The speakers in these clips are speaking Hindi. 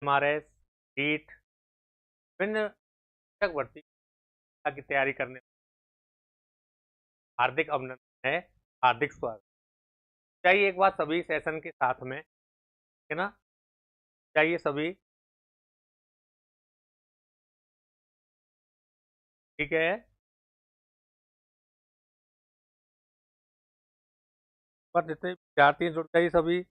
एमआरएस, नीट, विभिन्न शिक्षक भर्ती की तैयारी करने हार्दिक अभिनंदन है, हार्दिक स्वागत। चाहिए एक बार सभी सेशन के साथ में, है ना? चाहिए सभी, ठीक है? पर जितने विद्यार्थी हैं, जुड़ जाइए सभी।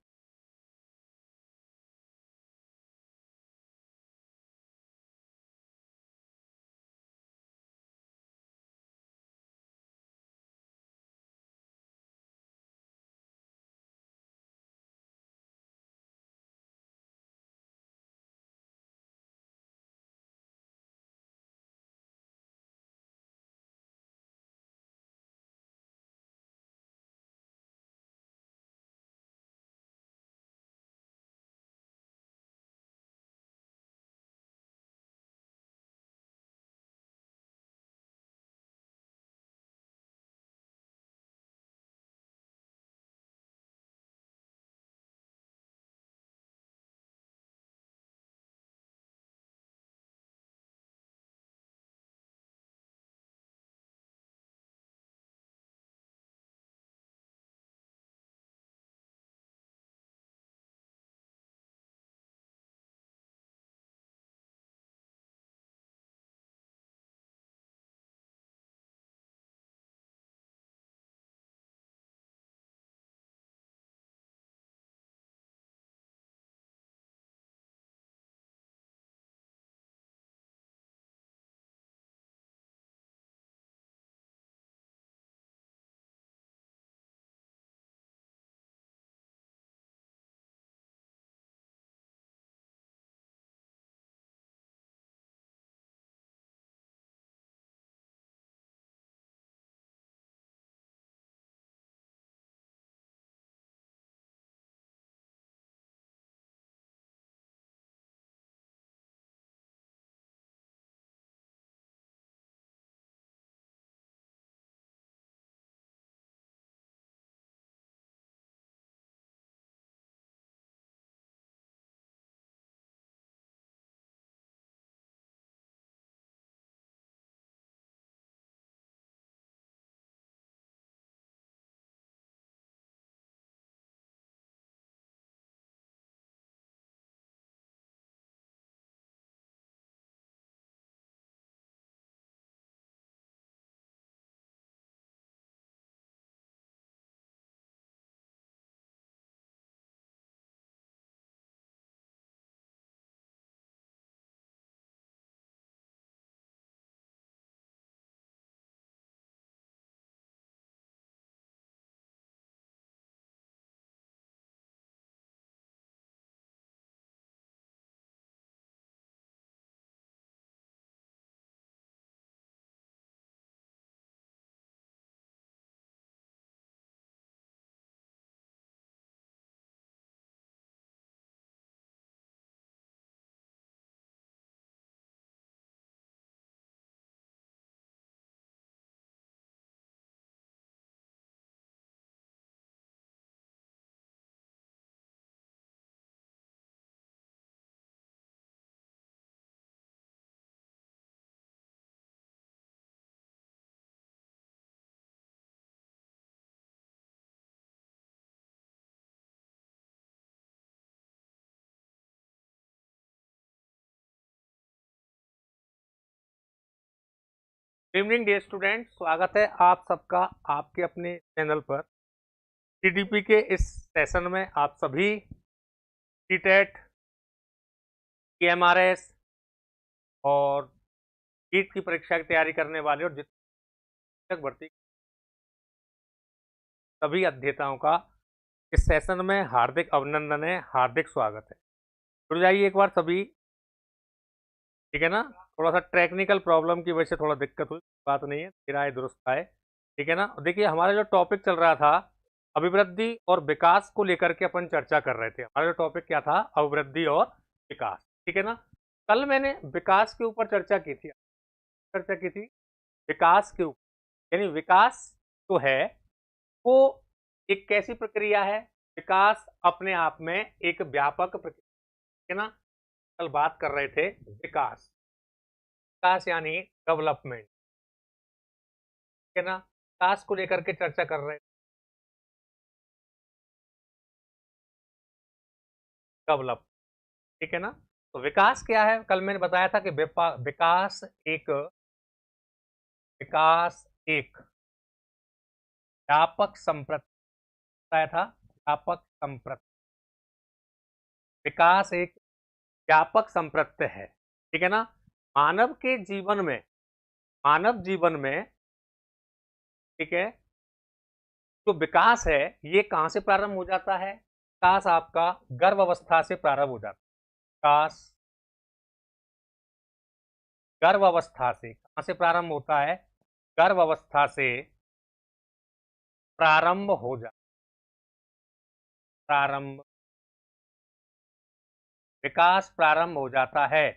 गुड इवनिंग डियर स्टूडेंट, स्वागत है आप सबका आपके अपने चैनल पर। सीडीपी के इस सेशन में आप सभी सीटेट, एमआरएस और नीट की परीक्षा की तैयारी करने वाले और जितने शिक्षक भर्ती सभी अध्येताओं का इस सेशन में हार्दिक अभिनंदन है, हार्दिक स्वागत है। जुड़ जाइए एक बार सभी, ठीक है ना? थोड़ा सा टेक्निकल प्रॉब्लम की वजह से थोड़ा दिक्कत हुई, बात नहीं है, फिर आए दुरुस्त आए, ठीक है ना? देखिए हमारा जो टॉपिक चल रहा था अभिवृद्धि और विकास को लेकर के अपन चर्चा कर रहे थे। हमारा जो टॉपिक क्या था? अभिवृद्धि और विकास, ठीक है ना? कल मैंने विकास के ऊपर चर्चा की थी विकास के ऊपर, यानी विकास जो है वो एक कैसी प्रक्रिया है? विकास अपने आप में एक व्यापक प्रक्रिया है ना? कल बात कर रहे थे विकास। विकास यानी डेवलपमेंट, ठीक है ना। विकास को लेकर के चर्चा कर रहे थे, डेवलप, ठीक है ना। तो विकास क्या है, कल मैंने बताया था कि विकास एक व्यापक संप्रदाय बताया था, व्यापक संप्रदाय। विकास एक व्यापक संप्रत्य है, ठीक है ना। मानव के जीवन में, मानव जीवन में, ठीक है, जो विकास है ये कहां से प्रारंभ हो जाता है? विकास आपका गर्भ अवस्था से प्रारंभ हो जाता है। विकास गर्भ अवस्था से, कहां से प्रारंभ होता है? गर्भ अवस्था से प्रारंभ हो जाता, प्रारंभ, विकास प्रारंभ हो जाता है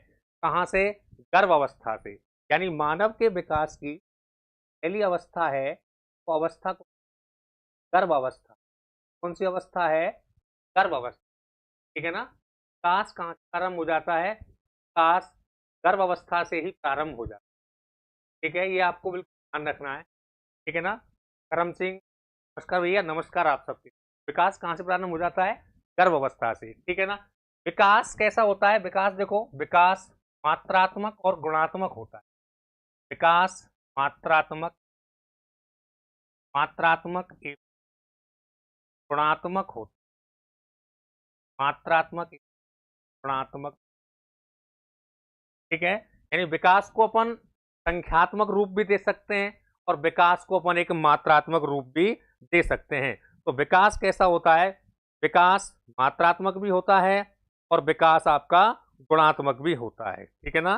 कहां से? गर्भ अवस्था से। यानी मानव के विकास की पहली अवस्था है, वो अवस्था को गर्भ अवस्था, कौन सी अवस्था है? गर्भ अवस्था, ठीक है ना। विकास कहां से प्रारंभ हो जाता है? विकास गर्भ अवस्था से ही प्रारंभ हो जाता है, ठीक है। ये आपको बिल्कुल ध्यान रखना है, ठीक है ना। करम सिंह, नमस्कार भैया, नमस्कार आप सबके। विकास कहां से प्रारंभ हो जाता है? गर्भ अवस्था से, ठीक है ना। विकास कैसा होता है? विकास देखो, विकास मात्रात्मक और गुणात्मक होता है। विकास मात्रात्मक, मात्रात्मक एवं गुणात्मक होता है, मात्रात्मक एवं गुणात्मक, ठीक है। यानी विकास को अपन संख्यात्मक रूप भी दे सकते हैं और विकास को अपन एक मात्रात्मक रूप भी दे सकते हैं। तो विकास कैसा होता है? विकास मात्रात्मक भी होता है और विकास आपका गुणात्मक भी होता है, ठीक है ना।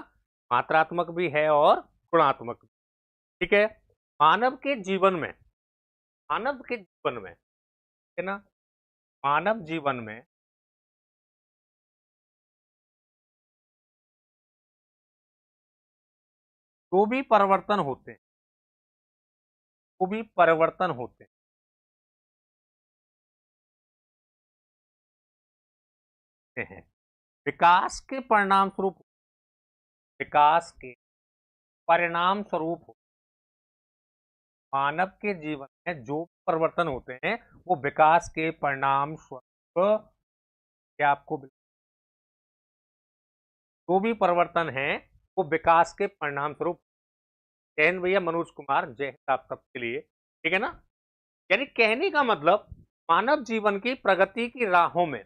मात्रात्मक भी है और गुणात्मक भी, ठीक है। मानव के जीवन में, मानव के जीवन में, ठीक है ना, मानव जीवन में जो भी परिवर्तन होते हैं, जो भी परिवर्तन होते हैं, विकास के परिणाम स्वरूप, विकास के परिणाम स्वरूप मानव के जीवन में जो परिवर्तन होते हैं वो विकास के परिणाम स्वरूप, क्या आपको जो भी परिवर्तन है वो विकास के परिणाम स्वरूप। जय हिंद भैया मनोज कुमार, जय हिंद आप सबके लिए, ठीक है ना। यानी कहने का मतलब, मानव जीवन की प्रगति की राहों में,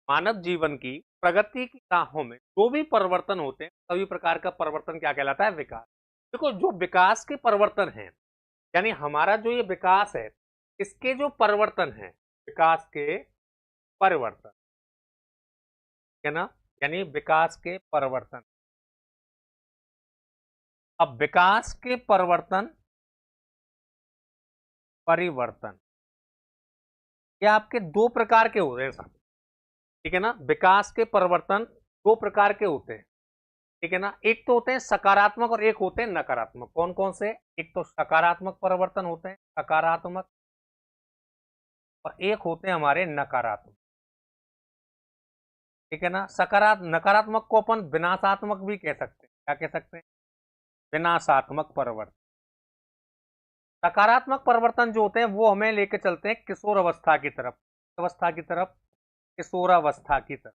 मानव जीवन की प्रगति की राहों में जो भी परिवर्तन होते हैं सभी प्रकार का परिवर्तन क्या कहलाता है? विकास। देखो जो विकास के परिवर्तन है, यानी हमारा जो ये विकास है इसके जो परिवर्तन है, विकास के परिवर्तन, है ना। यानी विकास के परिवर्तन, अब विकास के परिवर्तन, परिवर्तन ये आपके दो प्रकार के होते हैं साहब, ठीक है ना। विकास के परिवर्तन दो प्रकार के होते हैं, ठीक है ना। एक तो होते हैं सकारात्मक और एक होते हैं नकारात्मक। कौन कौन से? एक तो सकारात्मक परिवर्तन होते हैं, सकारात्मक, और एक होते हैं हमारे नकारात्मक, ठीक है ना। नकारात्मक को अपन विनाशात्मक भी कह सकते हैं। क्या कह सकते हैं? विनाशात्मक परिवर्तन। सकारात्मक परिवर्तन जो होते हैं वो हमें लेके चलते हैं किशोर अवस्था की तरफ, अवस्था की तरफ, किशोरावस्था की तरफ।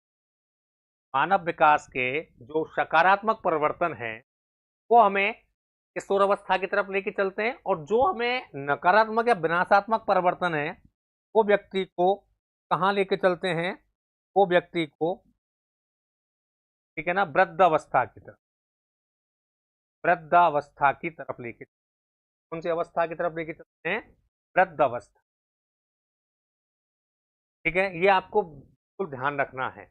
मानव विकास के जो सकारात्मक परिवर्तन है वो हमें किशोरावस्था की तरफ लेके चलते हैं, और जो हमें नकारात्मक या विनाशात्मक परिवर्तन है वो व्यक्ति को कहाँ लेके चलते हैं? वो व्यक्ति को, ठीक है ना, वृद्धावस्था की तरफ, वृद्धावस्था की तरफ लेके, कौन सी अवस्था की तरफ लेके चलते हैं? वृद्धावस्था, ठीक है। ये आपको बिल्कुल ध्यान रखना है।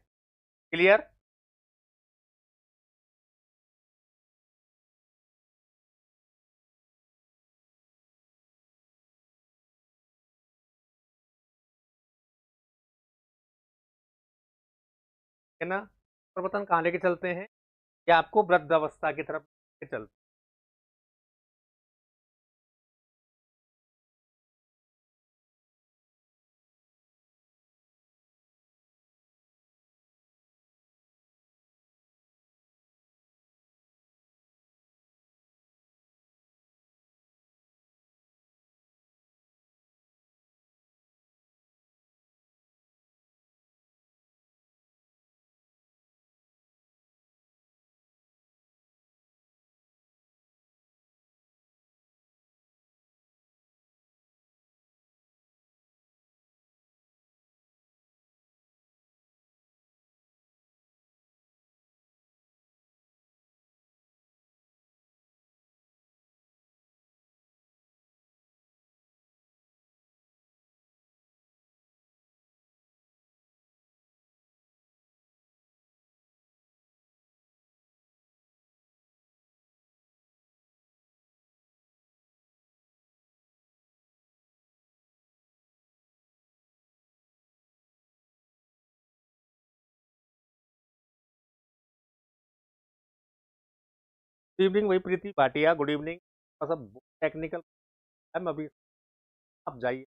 क्लियर? है ना। परिवर्तन कहाँ लेके चलते हैं? ये आपको वृद्धावस्था की तरफ लेके चलते हैं। गुड इवनिंग वही प्रीति भाटिया, गुड इवनिंग। सब टेक्निकल है, मैं अभी आप जाइए।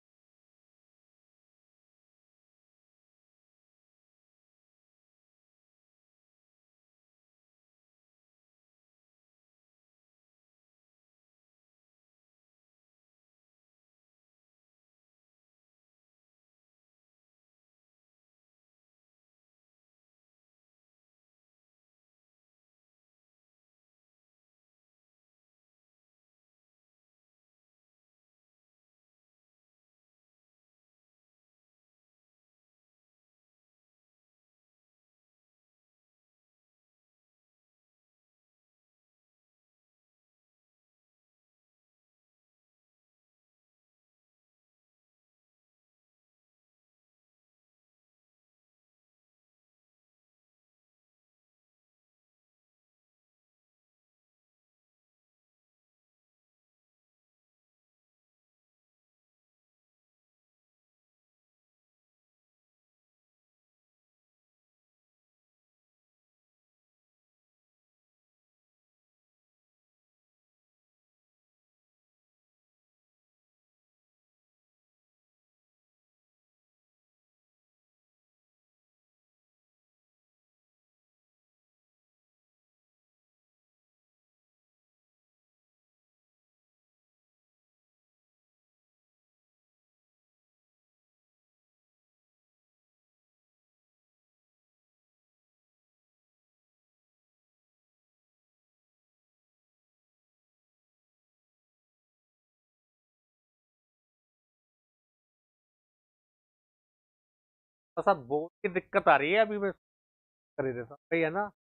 तो सब बहुत की दिक्कत आ रही है अभी, मैं कर ही देता हूँ, सही है ना।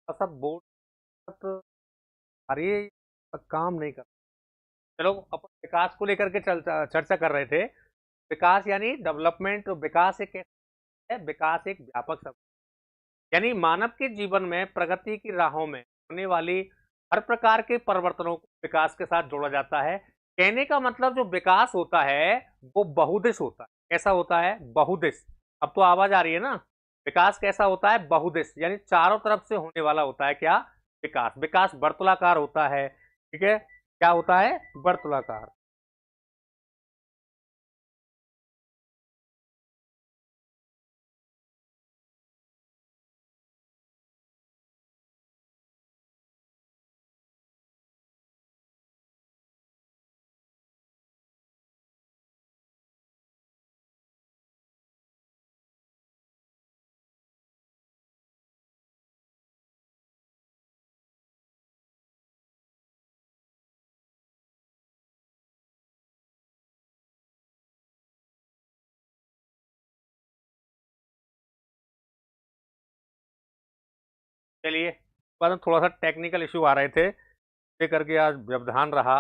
तो सब बहुत आ रही है, काम नहीं कर। चलो अपन विकास को लेकर के चर्चा कर रहे थे। विकास यानी डेवलपमेंट, विकास एक है, विकास एक व्यापक शब्द, यानी मानव के जीवन में प्रगति की राहों में होने वाली हर प्रकार के परिवर्तनों को विकास के साथ जोड़ा जाता है। कहने का मतलब जो विकास होता है वो बहुदिश होता है। कैसा होता है? बहुदिश। अब तो आवाज आ रही है ना। विकास कैसा होता है? बहुदिश, यानी चारों तरफ से होने वाला होता है। क्या? विकास। विकास वर्तुलाकार होता है, ठीक है। क्या होता है? वर्तुलाकार। चलिए, बाद में थोड़ा सा टेक्निकल इशू आ रहे थे, ये करके आज व्यवधान रहा,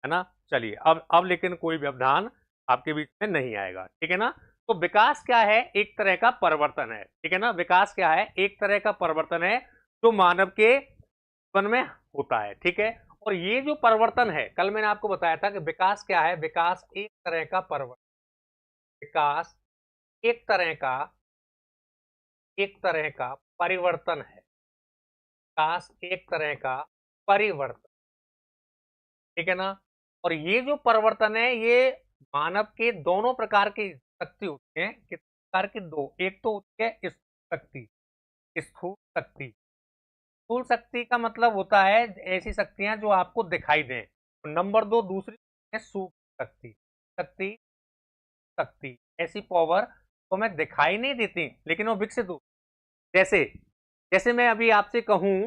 है ना। चलिए, अब लेकिन कोई व्यवधान आपके बीच में नहीं आएगा, ठीक है ना। तो विकास क्या है? एक तरह का परिवर्तन है, ठीक है ना। विकास क्या है? एक तरह का परिवर्तन है जो मानव के जीवन में होता है, ठीक है। और ये जो परिवर्तन है, कल मैंने आपको बताया था कि विकास क्या है। विकास एक तरह का परिवर्तन, विकास एक तरह का, एक तरह का परिवर्तन है। विकास एक तरह का परिवर्तन, ठीक है ना। और ये जो परिवर्तन है, ये मानव के दोनों प्रकार की शक्ति होती है। किस प्रकार की? दो। एक तो होती है स्थूल शक्ति, स्थूल शक्ति। स्थूल शक्ति का मतलब होता है ऐसी शक्तियां जो आपको दिखाई दें। नंबर दो, दूसरी है सूक्ष्म शक्ति। शक्ति, शक्ति, ऐसी पावर वो हमें दिखाई नहीं देती लेकिन वो विकसित हो। जैसे जैसे मैं अभी आपसे कहूं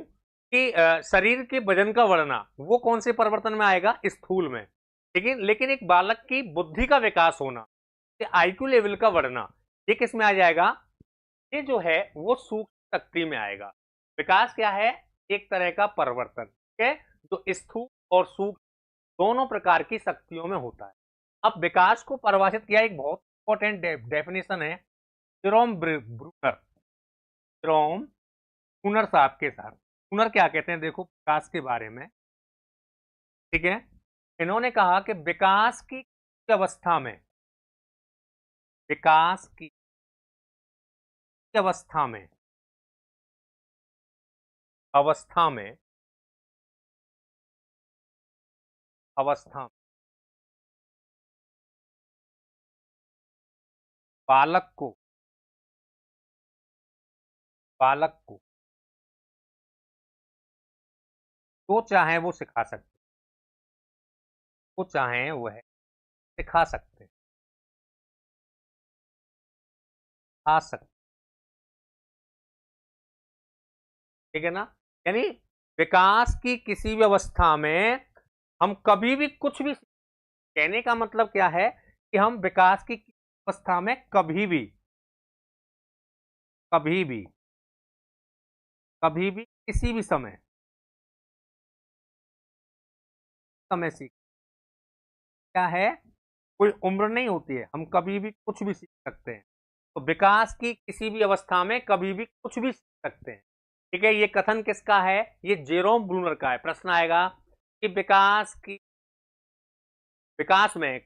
कि शरीर के वजन का बढ़ना वो कौन से परिवर्तन में आएगा, स्थूल में। लेकिन एक बालक की बुद्धि का विकास होना, आईक्यू लेवल का बढ़ना, ये किस में आ जाएगा, ये जो है वो सूक्ष्म शक्ति में आएगा। विकास क्या है, एक तरह का परिवर्तन, ठीक है, जो स्थूल और सूक्ष्म दोनों प्रकार की शक्तियों में होता है। अब विकास को परिभाषित किया एक बहुत इंपॉर्टेंट डेफिनेशन है जेरोम ब्रूनर, जेरोम ब्रूनर साहब के साथ। ब्रूनर क्या कहते हैं देखो विकास के बारे में, ठीक है। इन्होंने कहा कि विकास की अवस्था में, विकास की अवस्था में, अवस्था में, अवस्था बालक को, बालक को जो चाहे वो सिखा सकते, वो चाहे वह सिखा सकते, आ सकते, ठीक है ना। यानी विकास की किसी भी अवस्था में हम कभी भी कुछ भी, कहने का मतलब क्या है कि हम विकास की अवस्था में कभी भी, कभी भी, कभी भी किसी भी समय सीख, क्या है, कोई उम्र नहीं होती है, हम कभी भी कुछ भी सीख सकते हैं। तो विकास की किसी भी अवस्था में कभी भी कुछ भी सीख सकते हैं, ठीक है। ये कथन किसका है, ये जेरोम ब्रूनर का है। प्रश्न आएगा कि विकास में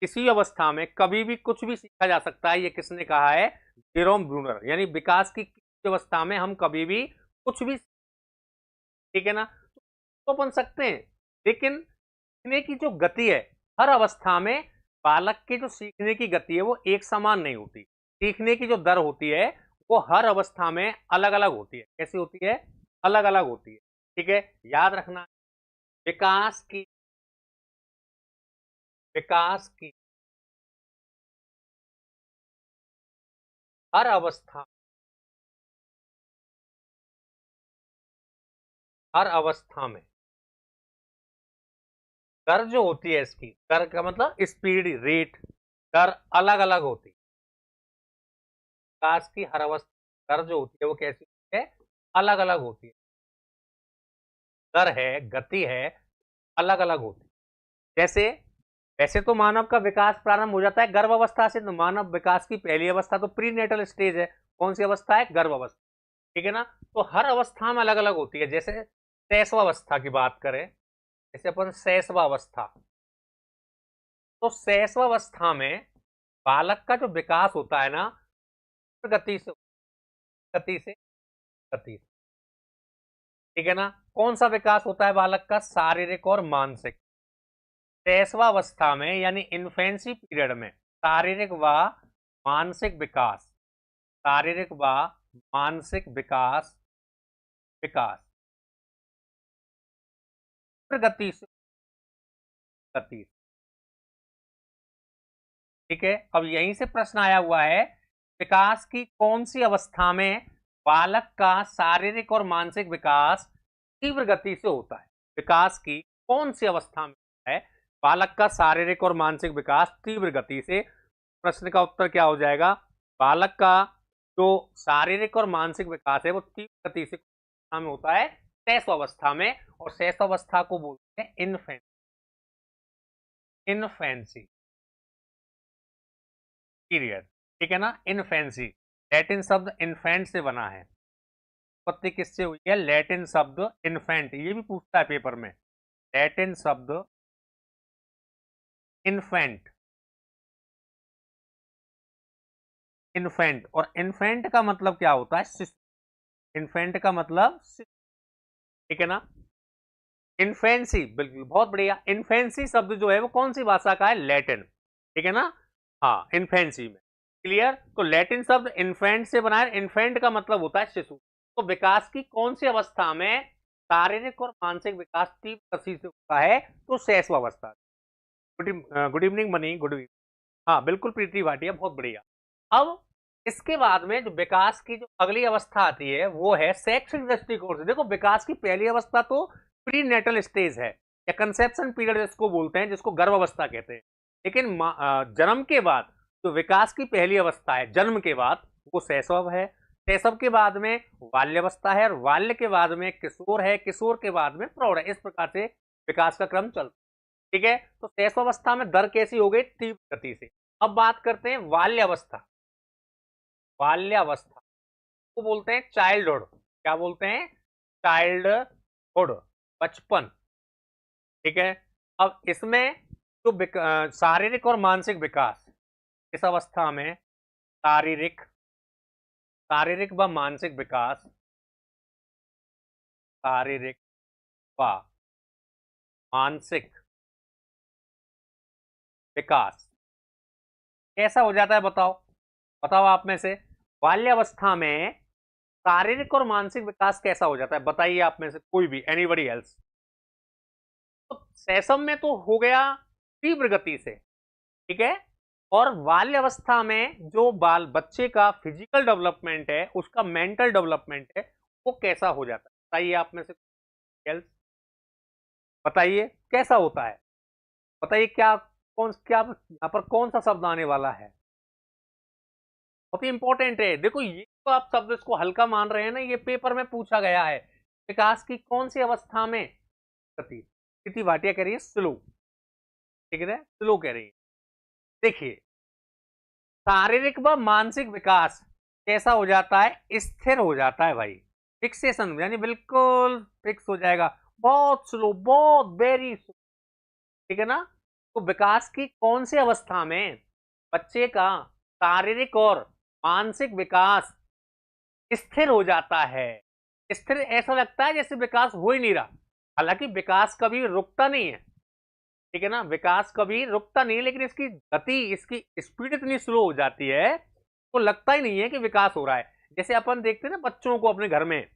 किसी अवस्था में कभी भी कुछ भी सीखा जा सकता है, ये किसने कहा है, जेरोम ब्रूनर। यानी विकास की किसी अवस्था में हम कभी भी कुछ भी, ठीक है ना, तो बन सकते हैं। लेकिन सीखने की जो गति है हर अवस्था में, बालक की जो सीखने की गति है वो एक समान नहीं होती। सीखने की जो दर होती है वो हर अवस्था में अलग अलग होती है। कैसी होती है, अलग अलग होती है, ठीक है। याद रखना, विकास की, विकास की हर अवस्था, हर अवस्था में दर जो होती है, इसकी दर का मतलब स्पीड, रेट, दर अलग अलग होती है। विकास की हर अवस्था दर जो होती है वो कैसी होती है, अलग अलग होती है। दर है, गति है, अलग अलग होती है। जैसे वैसे तो मानव का विकास प्रारंभ हो जाता है गर्भ अवस्था से। तो मानव विकास की पहली अवस्था तो प्री नेटल स्टेज है। कौन सी अवस्था है, गर्भ अवस्था, ठीक है ना। तो हर अवस्था में अलग अलग होती है। जैसे शैशवावस्था की बात करें, जैसे अपन शैशवावस्था, तो शैशवावस्था में बालक का जो विकास होता है ना, गति से, गति से, गति से, ठीक है ना। कौन सा विकास होता है बालक का, शारीरिक और मानसिक। शैशवावस्था में यानी इन्फेंसी पीरियड में शारीरिक व मानसिक विकास, शारीरिक व मानसिक विकास, विकास गति से, गति, ठीक है। अब यहीं से प्रश्न आया हुआ है, विकास की कौन सी अवस्था में बालक का शारीरिक और मानसिक विकास तीव्र गति से होता है। विकास की कौन सी अवस्था में है बालक का शारीरिक और मानसिक विकास तीव्र गति से। प्रश्न का उत्तर क्या हो जाएगा, बालक का जो शारीरिक और मानसिक विकास है वो तीव्र गति से में होता है शैशवावस्था में। और शैशवावस्था को बोलते हैं इन्फेंसी, इन्फेंसी पीरियड, ठीक है ना। इन्फेंसी लैटिन शब्द इन्फेंट से बना है। उत्पत्ति किससे हुई है, लैटिन शब्द इन्फेंट, ये भी पूछता है पेपर में। लैटिन शब्द इन्फेंट, इन्फेंट, और इन्फेंट का मतलब क्या होता है, शिशु। इन्फेंट का मतलब शिशु, ठीक है ना। इन्फेंसी, बिल्कुल बहुत बढ़िया। इन्फेंसी शब्द जो है वो कौन सी भाषा का है, लैटिन, ठीक है ना। हाँ, इन्फेंसी में, क्लियर। तो लैटिन शब्द इन्फेंट से बना है। इन्फेंट का मतलब होता है शिशु। तो विकास की कौन सी अवस्था में शारीरिक और मानसिक विकास तीव्र गति से होता है, तो शैशवावस्था। Good evening Money, good evening. हाँ बिल्कुल प्रीति भाटिया, बहुत बढ़िया। अब इसके बाद में जो विकास की जो अगली अवस्था आती है वो है शैक्षिक दृष्टिकोण से। देखो, विकास की पहली अवस्था तो प्री नेटल स्टेज है या कंसेप्शन पीरियड जिसको बोलते हैं, जिसको गर्भावस्था कहते हैं। लेकिन जन्म के बाद जो विकास की पहली अवस्था है जन्म के बाद, वो शैशव है। शैशव के बाद में बाल्यावस्था है, और बाल्य के बाद में किशोर है, किशोर के बाद में प्रौढ़ है। इस प्रकार से विकास का क्रम चलता है। ठीक है, तो शैशवावस्था में दर कैसी हो गई? तीव्र गति से। अब बात करते हैं बाल्यावस्था। बाल्यावस्था को बोलते हैं चाइल्डहुड। क्या बोलते हैं? चाइल्डहुड, बचपन। ठीक है, अब इसमें जो शारीरिक और मानसिक विकास, इस अवस्था में शारीरिक शारीरिक व मानसिक विकास, शारीरिक व मानसिक विकास कैसा हो जाता है? बताओ बताओ आप में से। बाल्यावस्था में शारीरिक और मानसिक विकास कैसा हो जाता है? बताइए आप में से कोई भी, एनीबडी एल्स। तो शैशव में तो हो गया तीव्र गति से, ठीक है। और बाल्यावस्था में जो बाल बच्चे का फिजिकल डेवलपमेंट है, उसका मेंटल डेवलपमेंट है, वो कैसा हो जाता है? बताइए आप में से एल्स, बताइए कैसा होता है? बताइए क्या यहाँ पर कौन सा शब्द आने वाला है? बहुत ही इंपॉर्टेंट है। देखो, ये तो आप शब्द इसको हल्का मान रहे हैं ना, ये पेपर में पूछा गया है। विकास की कौन सी अवस्था में गति? स्थिति भाटिया कह रही है स्लो, ठीक है, स्लो कह रही है। देखिए, शारीरिक व मानसिक विकास कैसा हो जाता है? स्थिर हो जाता है भाई। फिक्सेशन यानी बिल्कुल फिक्स हो जाएगा, बहुत स्लो, बहुत वेरी स्लो, ठीक है ना। तो विकास की कौन सी अवस्था में बच्चे का शारीरिक और मानसिक विकास स्थिर हो जाता है? स्थिर ऐसा लगता है जैसे विकास हो ही नहीं रहा, हालांकि विकास कभी रुकता नहीं है, ठीक है ना। विकास कभी रुकता नहीं है, लेकिन इसकी गति, इसकी स्पीड इतनी स्लो हो जाती है तो लगता ही नहीं है कि विकास हो रहा है। जैसे अपन देखते हैं ना बच्चों को अपने घर में,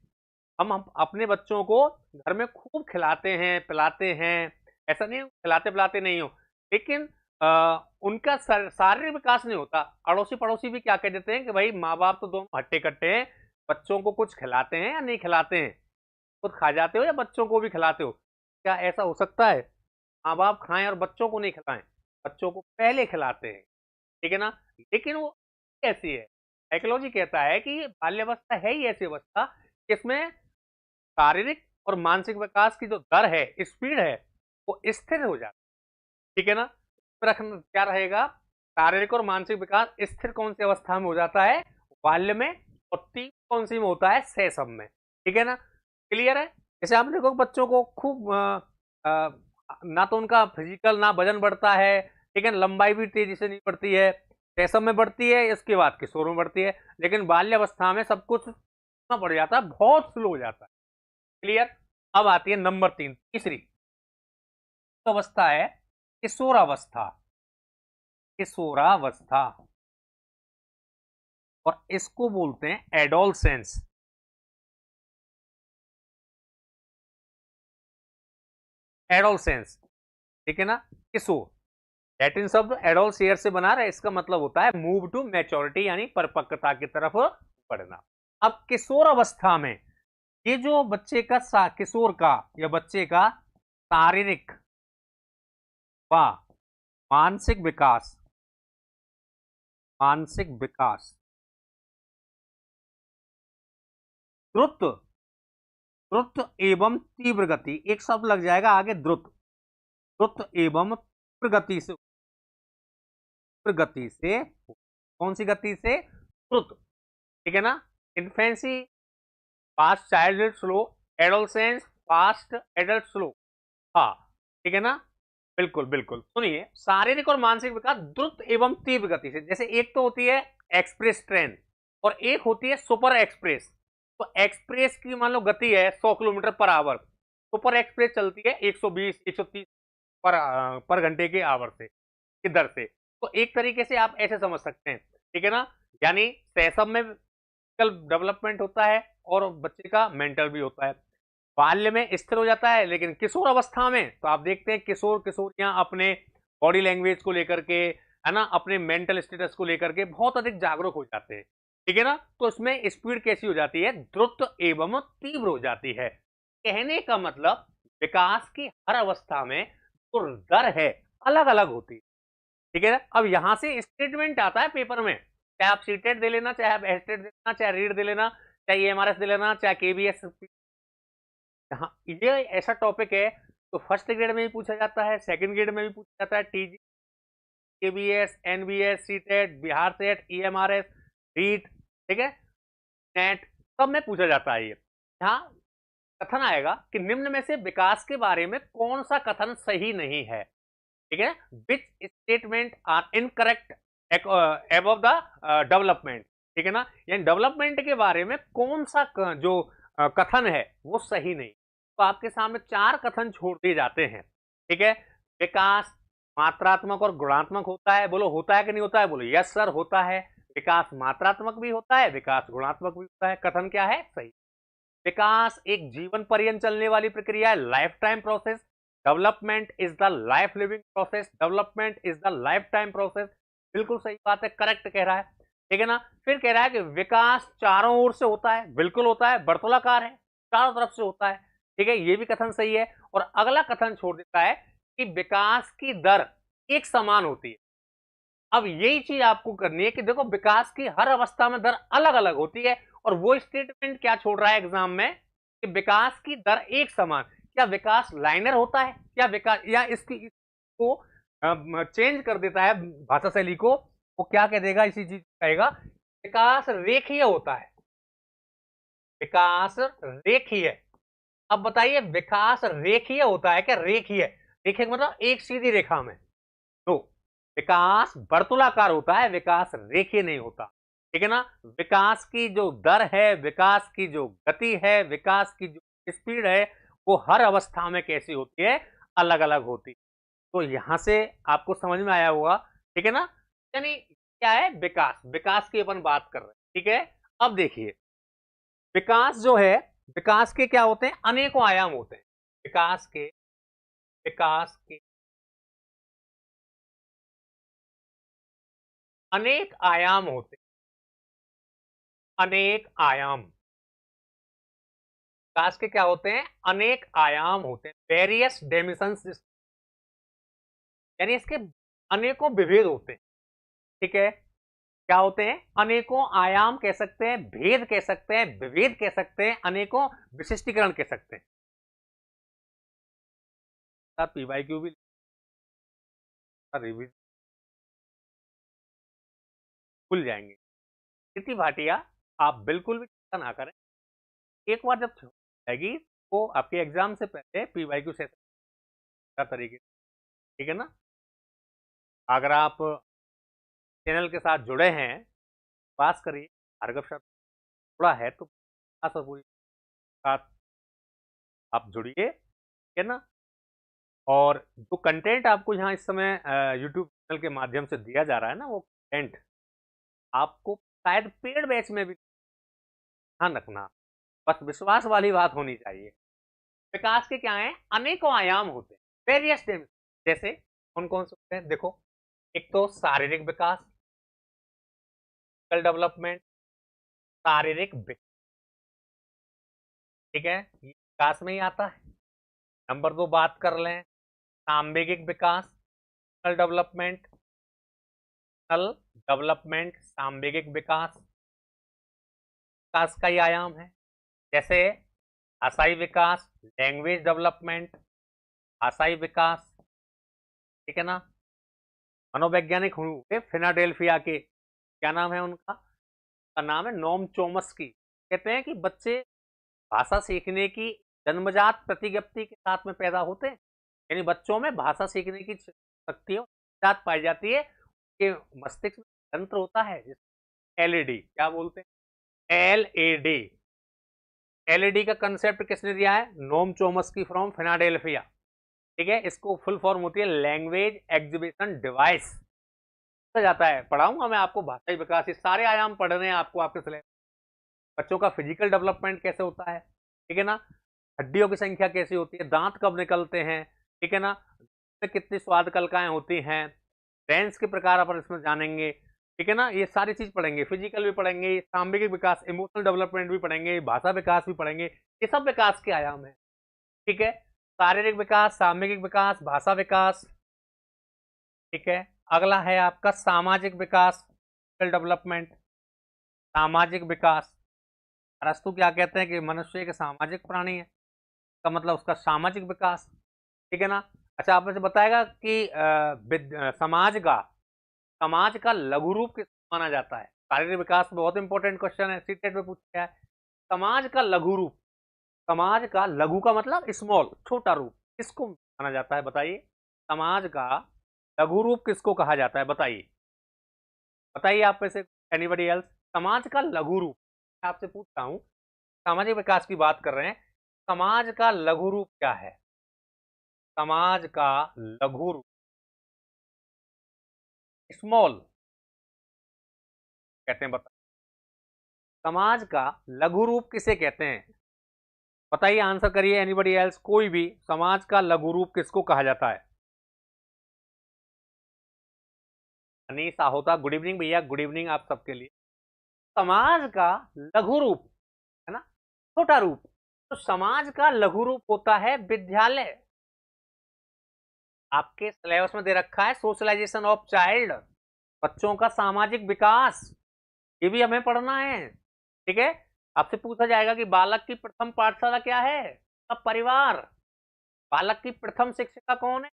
हम अपने बच्चों को घर में खूब खिलाते हैं पिलाते हैं, ऐसा नहीं खिलाते पिलाते नहीं हो, लेकिन उनका शारीरिक विकास नहीं होता। अड़ोसी पड़ोसी भी क्या कह देते हैं कि भाई माँ बाप तो दोनों हट्टे कट्टे हैं, बच्चों को कुछ खिलाते हैं या नहीं खिलाते हैं? खुद खा जाते हो या बच्चों को भी खिलाते हो? क्या ऐसा हो सकता है माँ बाप खाएं और बच्चों को नहीं खिलाएं? बच्चों को पहले खिलाते हैं, ठीक है ना। लेकिन वो ऐसी है, साइकोलॉजी कहता है कि बाल्यावस्था है ही ऐसी अवस्था जिसमें शारीरिक और मानसिक विकास की जो दर है, स्पीड है, वो स्थिर हो जाता है, ठीक है ना। रखना क्या रहेगा? शारीरिक और मानसिक विकास स्थिर कौन सी अवस्था में हो जाता है? बाल्य में। और तीव्र कौन सी में होता है? शैशव में, ठीक है ना। क्लियर है? जैसे आप देखो बच्चों को खूब ना तो उनका फिजिकल ना वजन बढ़ता है, ठीक है, लंबाई भी तेजी से नहीं बढ़ती है, शैशव में बढ़ती है, इसके बाद किशोर में बढ़ती है, लेकिन बाल्यावस्था में सब कुछ बढ़ जाता है, बहुत स्लो हो जाता है। क्लियर? अब आती है नंबर 3, तीसरी अवस्था है किशोरावस्था। किशोरावस्था, और इसको बोलते हैं एडोलसेंस। एडोलसेंस, ठीक है ना। किशोर, लैटिन शब्द एडोलसियर से बना रहा है, इसका मतलब होता है मूव टू मैच्योरिटी, यानी परिपक्वता की तरफ बढ़ना। अब किशोर अवस्था में ये जो बच्चे का किशोर का या बच्चे का शारीरिक व मानसिक विकास, मानसिक विकास द्रुत द्रुत एवं तीव्र गति, एक शब्द लग जाएगा आगे, द्रुत। द्रुत एवं तीव्र गति से, तीव्र गति से, कौन सी गति से? द्रुत, ठीक है ना। Infancy fast, childhood slow, adolescence fast, adult slow. हाँ, ठीक है ना, बिल्कुल बिल्कुल। सुनिए, शारीरिक और मानसिक विकास द्रुत एवं तीव्र गति से, जैसे एक तो होती है एक्सप्रेस ट्रेन और एक होती है सुपर एक्सप्रेस। तो एक्सप्रेस की मान लो गति है 100 kilometre per hour, super express चलती है 120 130 पर घंटे के आवर से, की दर से। तो एक तरीके से आप ऐसे समझ सकते हैं, ठीक है ना। यानी शैशव में डेवलपमेंट होता है और बच्चे का मेंटल भी होता है। बाल्य में स्थिर हो जाता है, लेकिन किशोर अवस्था में तो आप देखते हैं किशोर किशोरियां अपने बॉडी लैंग्वेज को लेकर के, है ना, अपने मेंटल स्टेटस को लेकर के बहुत अधिक जागरूक हो जाते हैं, ठीक है ना। तो इसमें स्पीड कैसी हो जाती है, द्रुत एवं तीव्र हो जाती है। कहने का मतलब विकास की हर अवस्था में जो दर है अलग अलग होती है, ठीक है ना। अब यहां से स्टेटमेंट आता है पेपर में, चाहे आप सीटेट दे लेना, चाहे आप एस्टेट दे लेना, चाहे रीड दे लेना, चाहे एमआरएस दे लेना, चाहे केबीएस। हाँ, ये ऐसा टॉपिक है तो फर्स्ट ग्रेड में भी पूछा जाता है, सेकंड ग्रेड में भी पूछा जाता है, TG, KBS, NBS, CTET, Bihar SET, EMRS, REET, ठीक है, नेट, सब में पूछा जाता है। ये यहाँ कथन आएगा कि निम्न में से विकास के बारे में कौन सा कथन सही नहीं है, ठीक है, which statement are incorrect above the development, ठीक है ना, यानी डेवलपमेंट के बारे में कौन सा जो कथन है वो सही नहीं। तो आपके सामने 4 कथन छोड़ दिए जाते हैं, ठीक है। विकास मात्रात्मक और गुणात्मक होता है, बोलो होता है कि नहीं होता है, बोलो यस सर होता है। विकास मात्रात्मक भी होता है, विकास गुणात्मक भी होता है। कथन क्या है, सही। विकास एक जीवन पर्यंत चलने वाली प्रक्रिया है, life time process. Development is the life living process, development is the life time process. बिल्कुल सही बात है, करेक्ट कह रहा है, ठीक है ना। फिर कह रहा है कि विकास चारों ओर से होता है, बिल्कुल होता है, वर्तुलाकार है, चारों तरफ से होता है, ठीक है, ये भी कथन सही है। और अगला कथन छोड़ देता है कि विकास की दर एक समान होती है। अब यही चीज आपको करनी है कि देखो विकास की हर अवस्था में दर अलग अलग होती है, और वो स्टेटमेंट क्या छोड़ रहा है एग्जाम में कि विकास की दर एक समान। क्या विकास लाइनर होता है, क्या विकास, या इसको चेंज कर देता है भाषा शैली को, वो क्या कह देगा, इसी चीज कहेगा विकास रेखीय होता है, विकास रेखीय। अब बताइए विकास रेखीय होता है क्या, रेखीय, रेखीय मतलब एक सीधी रेखा में, तो विकास वर्तुलाकार होता है, विकास रेखीय नहीं होता, ठीक है ना। विकास की जो दर है, विकास की जो गति है, विकास की जो स्पीड है, वो हर अवस्था में कैसी होती है, अलग अलग होती है। तो यहां से आपको समझ में आया होगा, ठीक है ना। यानी क्या है, विकास, विकास की अपन बात कर रहे हैं, ठीक है। अब देखिए विकास जो है, विकास के क्या होते हैं, अनेकों आयाम होते हैं। विकास के अनेक आयाम होते हैं, अनेक आयाम। विकास के क्या होते हैं, अनेक आयाम होते हैं, वेरियस डायमेंशंस, यानी इसके अनेकों विभेद होते हैं, ठीक है। क्या होते हैं, अनेकों आयाम कह सकते हैं, भेद कह सकते हैं, विभेद कह सकते हैं, अनेकों विशिष्टीकरण कह सकते हैं। पीवाईक्यू भी रिवीज भूल जाएंगे। कृति भाटिया, आप बिल्कुल भी चिंता ना करें, एक बार जब छूट जाएगी तो आपके एग्जाम से पहले पीवाईक्यू सेशन का तरीके, ठीक है ना। अगर आप चैनल के साथ जुड़े हैं, पास करिए, भार्गव सर थोड़ा है तो पूरी साथ आप जुड़िए, ठीक है ना। और जो कंटेंट आपको यहाँ इस समय यूट्यूब चैनल के माध्यम से दिया जा रहा है ना, वो कंटेंट आपको शायद पेड बैच में भी ध्यान रखना, बस विश्वास वाली बात होनी चाहिए। विकास के क्या है, अनेकों आयाम होते हैं, वेरियस डायमेंशन। जैसे कौन कौन से होते हैं, देखो, एक तो शारीरिक विकास, डेवलपमेंट, शारीरिक विकास, ठीक है, ये विकास में ही आता है। नंबर 2 बात कर लें, सांवेगिक विकास, डेवलपमेंट, सांवेगिक विकास, विकास का ही आयाम है। जैसे भाषाई विकास, लैंग्वेज डेवलपमेंट, भाषाई विकास, ठीक है ना। मनोवैज्ञानिक हुए फिलाडेल्फिया के, क्या नाम है उनका, का नाम है नोम चोम्स्की। कहते हैं कि बच्चे भाषा सीखने की जन्मजात प्रतिज्ञप्ति के साथ में पैदा होते हैं, यानी बच्चों में भाषा सीखने की शक्ति जन्मजात पाई जाती है। कि मस्तिष्क में तंत्र होता है एलईडी, क्या बोलते हैं, एलईडी। एलईडी का कंसेप्ट किसने दिया है, नोम चोम्स्की फ्रॉम फिलाडेल्फिया, ठीक है। इसको फुल फॉर्म होती है लैंग्वेज एक्जिबिशन डिवाइस जाता है। पढ़ाऊंगा मैं आपको भाषाई विकास, ये सारे आयाम पढ़ने हैं आपको आपके सिलेबस। बच्चों का फिजिकल डेवलपमेंट कैसे होता है, ठीक है ना, हड्डियों की संख्या कैसी होती है, दांत कब निकलते हैं, ठीक है ना, कितनी स्वाद कलिकाएं होती हैं, रेंज के प्रकार अपन इसमें जानेंगे, ठीक है ना। ये सारी चीज पढ़ेंगे, फिजिकल भी पढ़ेंगे, सामूहिक विकास, इमोशनल डेवलपमेंट भी पढ़ेंगे, भाषा विकास भी पढ़ेंगे। ये सब विकास के आयाम है, ठीक है। शारीरिक विकास, सामूहिक विकास, भाषा विकास, ठीक है। अगला है आपका सामाजिक विकास, डेवलपमेंट, सामाजिक विकास। अरस्तु क्या कहते हैं कि मनुष्य एक सामाजिक प्राणी है, का मतलब उसका सामाजिक विकास, ठीक है ना। अच्छा, आप मुझे बताएगा कि समाज का लघु रूप किस माना जाता है। शारीरिक विकास बहुत इंपॉर्टेंट क्वेश्चन है, सीटेट में पूछा है। समाज का लघु रूप, समाज का लघु का मतलब स्मॉल, छोटा रूप, किसको माना जाता है बताइए। समाज का लघु रूप किसको कहा जाता है बताइए, बताइए आप में से एनीबडी एल्स। समाज का लघु रूप, आपसे पूछता हूं, सामाजिक विकास की बात कर रहे हैं, समाज का लघु रूप क्या है। समाज का लघु रूप, स्मॉल कहते हैं, बता। समाज का लघु रूप किसे कहते हैं बताइए, आंसर करिए एनीबडी एल्स, कोई भी। समाज का लघु रूप किसको कहा जाता है। अनीस साहोता, गुड इवनिंग भैया, गुड इवनिंग आप सबके लिए। समाज का लघु रूप है ना, छोटा रूप। तो समाज का लघु रूप होता है विद्यालय। आपके सिलेबस में दे रखा है सोशलाइजेशन ऑफ चाइल्ड, बच्चों का सामाजिक विकास, ये भी हमें पढ़ना है, ठीक है। आपसे पूछा जाएगा कि बालक की प्रथम पाठशाला क्या है, अब परिवार। बालक की प्रथम शिक्षिका कौन है,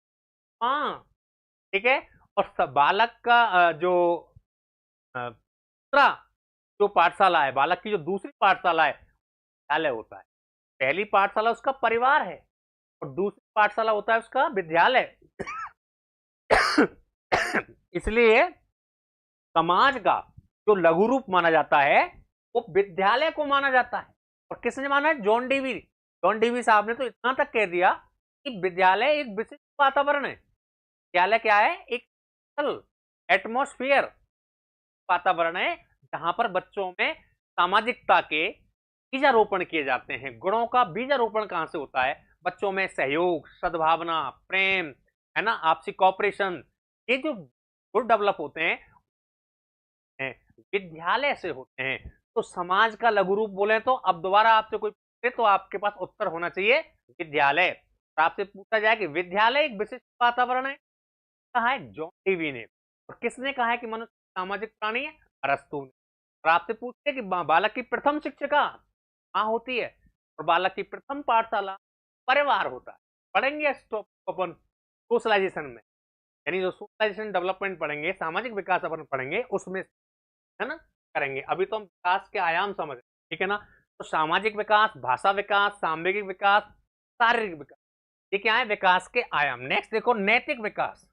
माँ, ठीक है। और बालक का जो दूसरा जो पाठशाला है, बालक की जो दूसरी पाठशाला है, विद्यालय होता है। पहली पाठशाला उसका परिवार है और दूसरी पाठशाला होता है उसका विद्यालय। इसलिए समाज का जो लघु रूप माना जाता है वो विद्यालय को माना जाता है। और किसने माना है, जॉन डीवी। जॉन डीवी साहब ने तो इतना तक कह दिया कि विद्यालय एक विशिष्ट वातावरण है। विद्यालय क्या है, एक एटमॉस्फेयर वातावरण है जहां पर बच्चों में सामाजिकता के बीजारोपण किए जाते हैं। गुणों का बीजारोपण कहां से होता है, बच्चों में सहयोग, सद्भावना, प्रेम, है ना, आपसी कॉपरेशन, ये जो गुण डेवलप होते हैं विद्यालय से होते हैं। तो समाज का लघु रूप बोले तो अब दोबारा आपसे कोई पूछे तो आपके पास उत्तर होना चाहिए विद्यालय। तो आपसे पूछा जाए कि विद्यालय एक विशिष्ट वातावरण है, कहा है जॉन डीवी ने। और किसने कहा है कि मनुष्य सामाजिक प्राणी है, अरस्तु ने। और आपसे पूछते कि बालक की प्रथम शिक्षिका मां होती है और बालक की प्रथम पाठशाला परिवार होता है। पढ़ेंगे अपन सोशलाइजेशन में, यानी जो सोशलाइजेशन डेवलपमेंट पढ़ेंगे, सामाजिक विकास अपन पढ़ेंगे उसमें, है ना, करेंगे। अभी तो हम विकास के आयाम समझ रहे हैं, ठीक है ना। तो सामाजिक विकास, भाषा विकास, सामूहिक विकास, शारीरिक विकास, ये क्या है, विकास के आयाम। नेक्स्ट देखो, नैतिक विकास,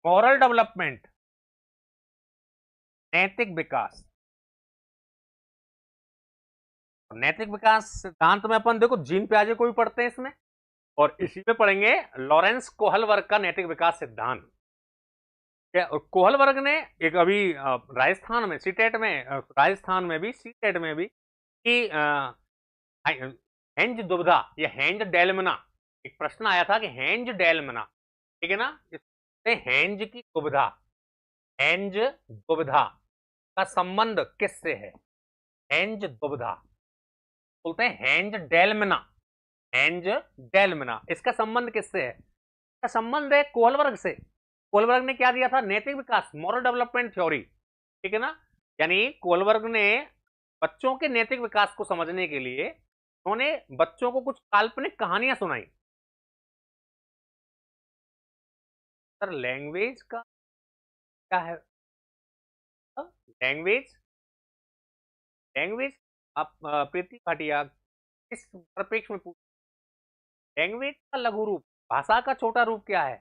मॉरल डेवलपमेंट, नैतिक विकास। नैतिक विकास सिद्धांत में अपन देखो जीन पियाजे को भी पढ़ते हैं इसमें, और इसी में पढ़ेंगे लॉरेंस कोहलबर्ग का नैतिक विकास सिद्धांत। और कोहलबर्ग ने एक अभी राजस्थान में सीटेट में, राजस्थान में भी सीटेट में भी कि हेंज दुविधा या हेंज डेलमना, एक प्रश्न आया था कि हेंज डेलमना, ठीक है ना, इससे हेंज की दुविधा, हेंज दुविधा का संबंध किससे है। हेंज दुविधा बोलते हैं हेंज डेलमना, हेंज डेलमना, इसका संबंध किससे है, इसका संबंध है कोहलबर्ग से। कोहलबर्ग ने क्या दिया था, नैतिक विकास, मॉरल डेवलपमेंट थ्योरी, ठीक है ना। यानी कोहलबर्ग ने बच्चों के नैतिक विकास को समझने के लिए उन्होंने बच्चों को कुछ काल्पनिक कहानियां सुनाई। सर लैंग्वेज का क्या है, लैंग्वेज, लैंग्वेज आप प्रीति भाटिया किस परिप्रेक्ष्य में पूछ, लैंग्वेज का लघु रूप, भाषा का छोटा रूप क्या है।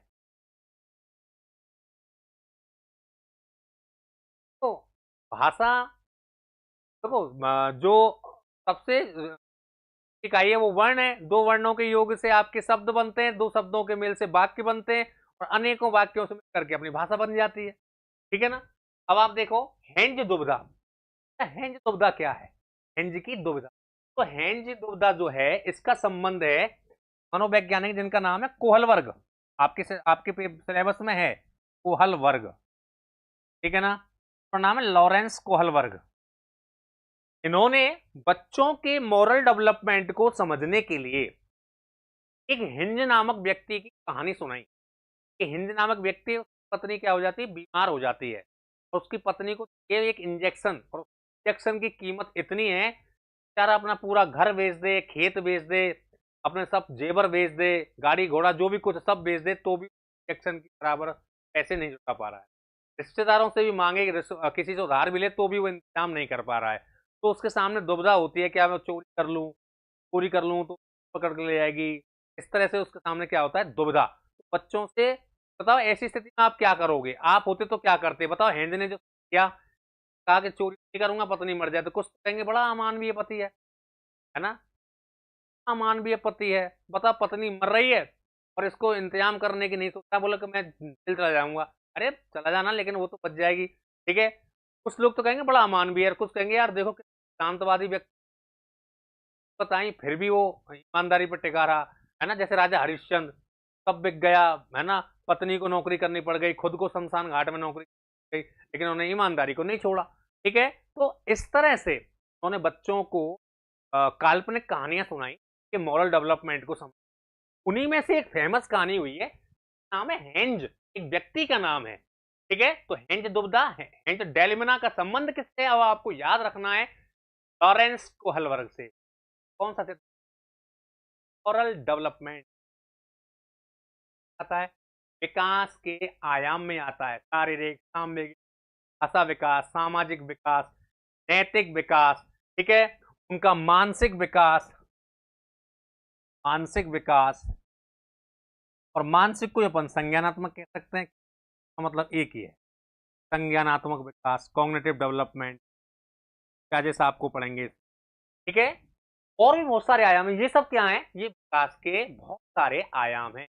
तो भाषा देखो, जो सबसे इकाई है वो वर्ण है, दो वर्णों के योग से आपके शब्द बनते हैं, दो शब्दों के मेल से वाक्य बनते हैं और अनेकों वाक्यों से मिल करके अपनी भाषा बन जाती है, ठीक है ना। अब आप देखो हेंज दुविधा, हेंज दुविधा क्या है, हेंज की दुविधा। तो हेंज दुविधा जो है इसका संबंध है मनोवैज्ञानिक जिनका नाम है कोहलवर्ग, आपके सिलेबस में है कोहलवर्ग, ठीक है ना। और नाम है लॉरेंस कोहलबर्ग। इन्होंने बच्चों के मॉरल डेवलपमेंट को समझने के लिए एक हिंज नामक व्यक्ति की कहानी सुनाई कि हिंज नामक व्यक्ति, पत्नी क्या हो जाती है, बीमार हो जाती है, और उसकी पत्नी को ये एक इंजेक्शन, और इंजेक्शन की कीमत इतनी है, बेचारा अपना पूरा घर बेच दे, खेत बेच दे, अपने सब जेवर बेच दे, गाड़ी घोड़ा जो भी कुछ सब बेच दे, तो भी इंजेक्शन के बराबर पैसे नहीं जुटा पा रहा है। रिश्तेदारों से भी मांगे, किसी से उधार मिले तो भी वो इंतजाम नहीं कर पा रहा है। तो उसके सामने दुविधा होती है, क्या मैं चोरी कर लूं, पूरी कर लूं तो पकड़ के ले जाएगी। इस तरह से उसके सामने क्या होता है, दुविधा। तो बच्चों से बताओ, ऐसी स्थिति में आप क्या करोगे, आप होते तो क्या करते, बताओ। हिंद ने जो किया, कहा कि चोरी नहीं करूंगा, पत्नी मर जाए, तो कुछ तो कहेंगे बड़ा अमानवीय पति है ना, अमानवीय पति है। बताओ, पत्नी मर रही है और इसको इंतजाम करने की नहीं सोचता, बोले कि मैं जेल चला जाऊंगा। अरे चला जाना, लेकिन वो तो बच जाएगी, ठीक है। कुछ लोग तो कहेंगे बड़ा अमानवीय, कुछ कहेंगे यार देखो शांतवादी व्यक्ति, बताई फिर भी वो ईमानदारी पर टिका रहा, है ना। जैसे राजा हरिश्चंद्र, सब बिक गया, है ना, पत्नी को नौकरी करनी पड़ गई, खुद को शमशान घाट में नौकरी गई, लेकिन उन्होंने ईमानदारी को नहीं छोड़ा, ठीक है। तो इस तरह से उन्होंने बच्चों को काल्पनिक कहानियां सुनाई कि मॉरल डेवलपमेंट को समझ। उन्हीं में से एक फेमस कहानी हुई है, नाम है हेंज, एक व्यक्ति का नाम है, ठीक है। तो हेंज दुबदा है, हेंज डेलमिना का संबंध किससे है, अब आपको याद रखना है, लॉरेंस कोहलबर्ग से। कौन सा मॉरल डेवलपमेंट आता है, विकास के आयाम में आता है, शारीरिक, सामूहिक, भाषा विकास, सामाजिक विकास, नैतिक विकास, ठीक है, उनका मानसिक विकास, मानसिक विकास। और मानसिक को अपन संज्ञानात्मक कह सकते हैं, मतलब एक ही है, संज्ञानात्मक विकास, कॉग्निटिव डेवलपमेंट, क्या जैसा आपको पढ़ेंगे, ठीक है। और भी बहुत सारे आयाम हैं, ये सब क्या है, ये विकास के बहुत सारे आयाम हैं।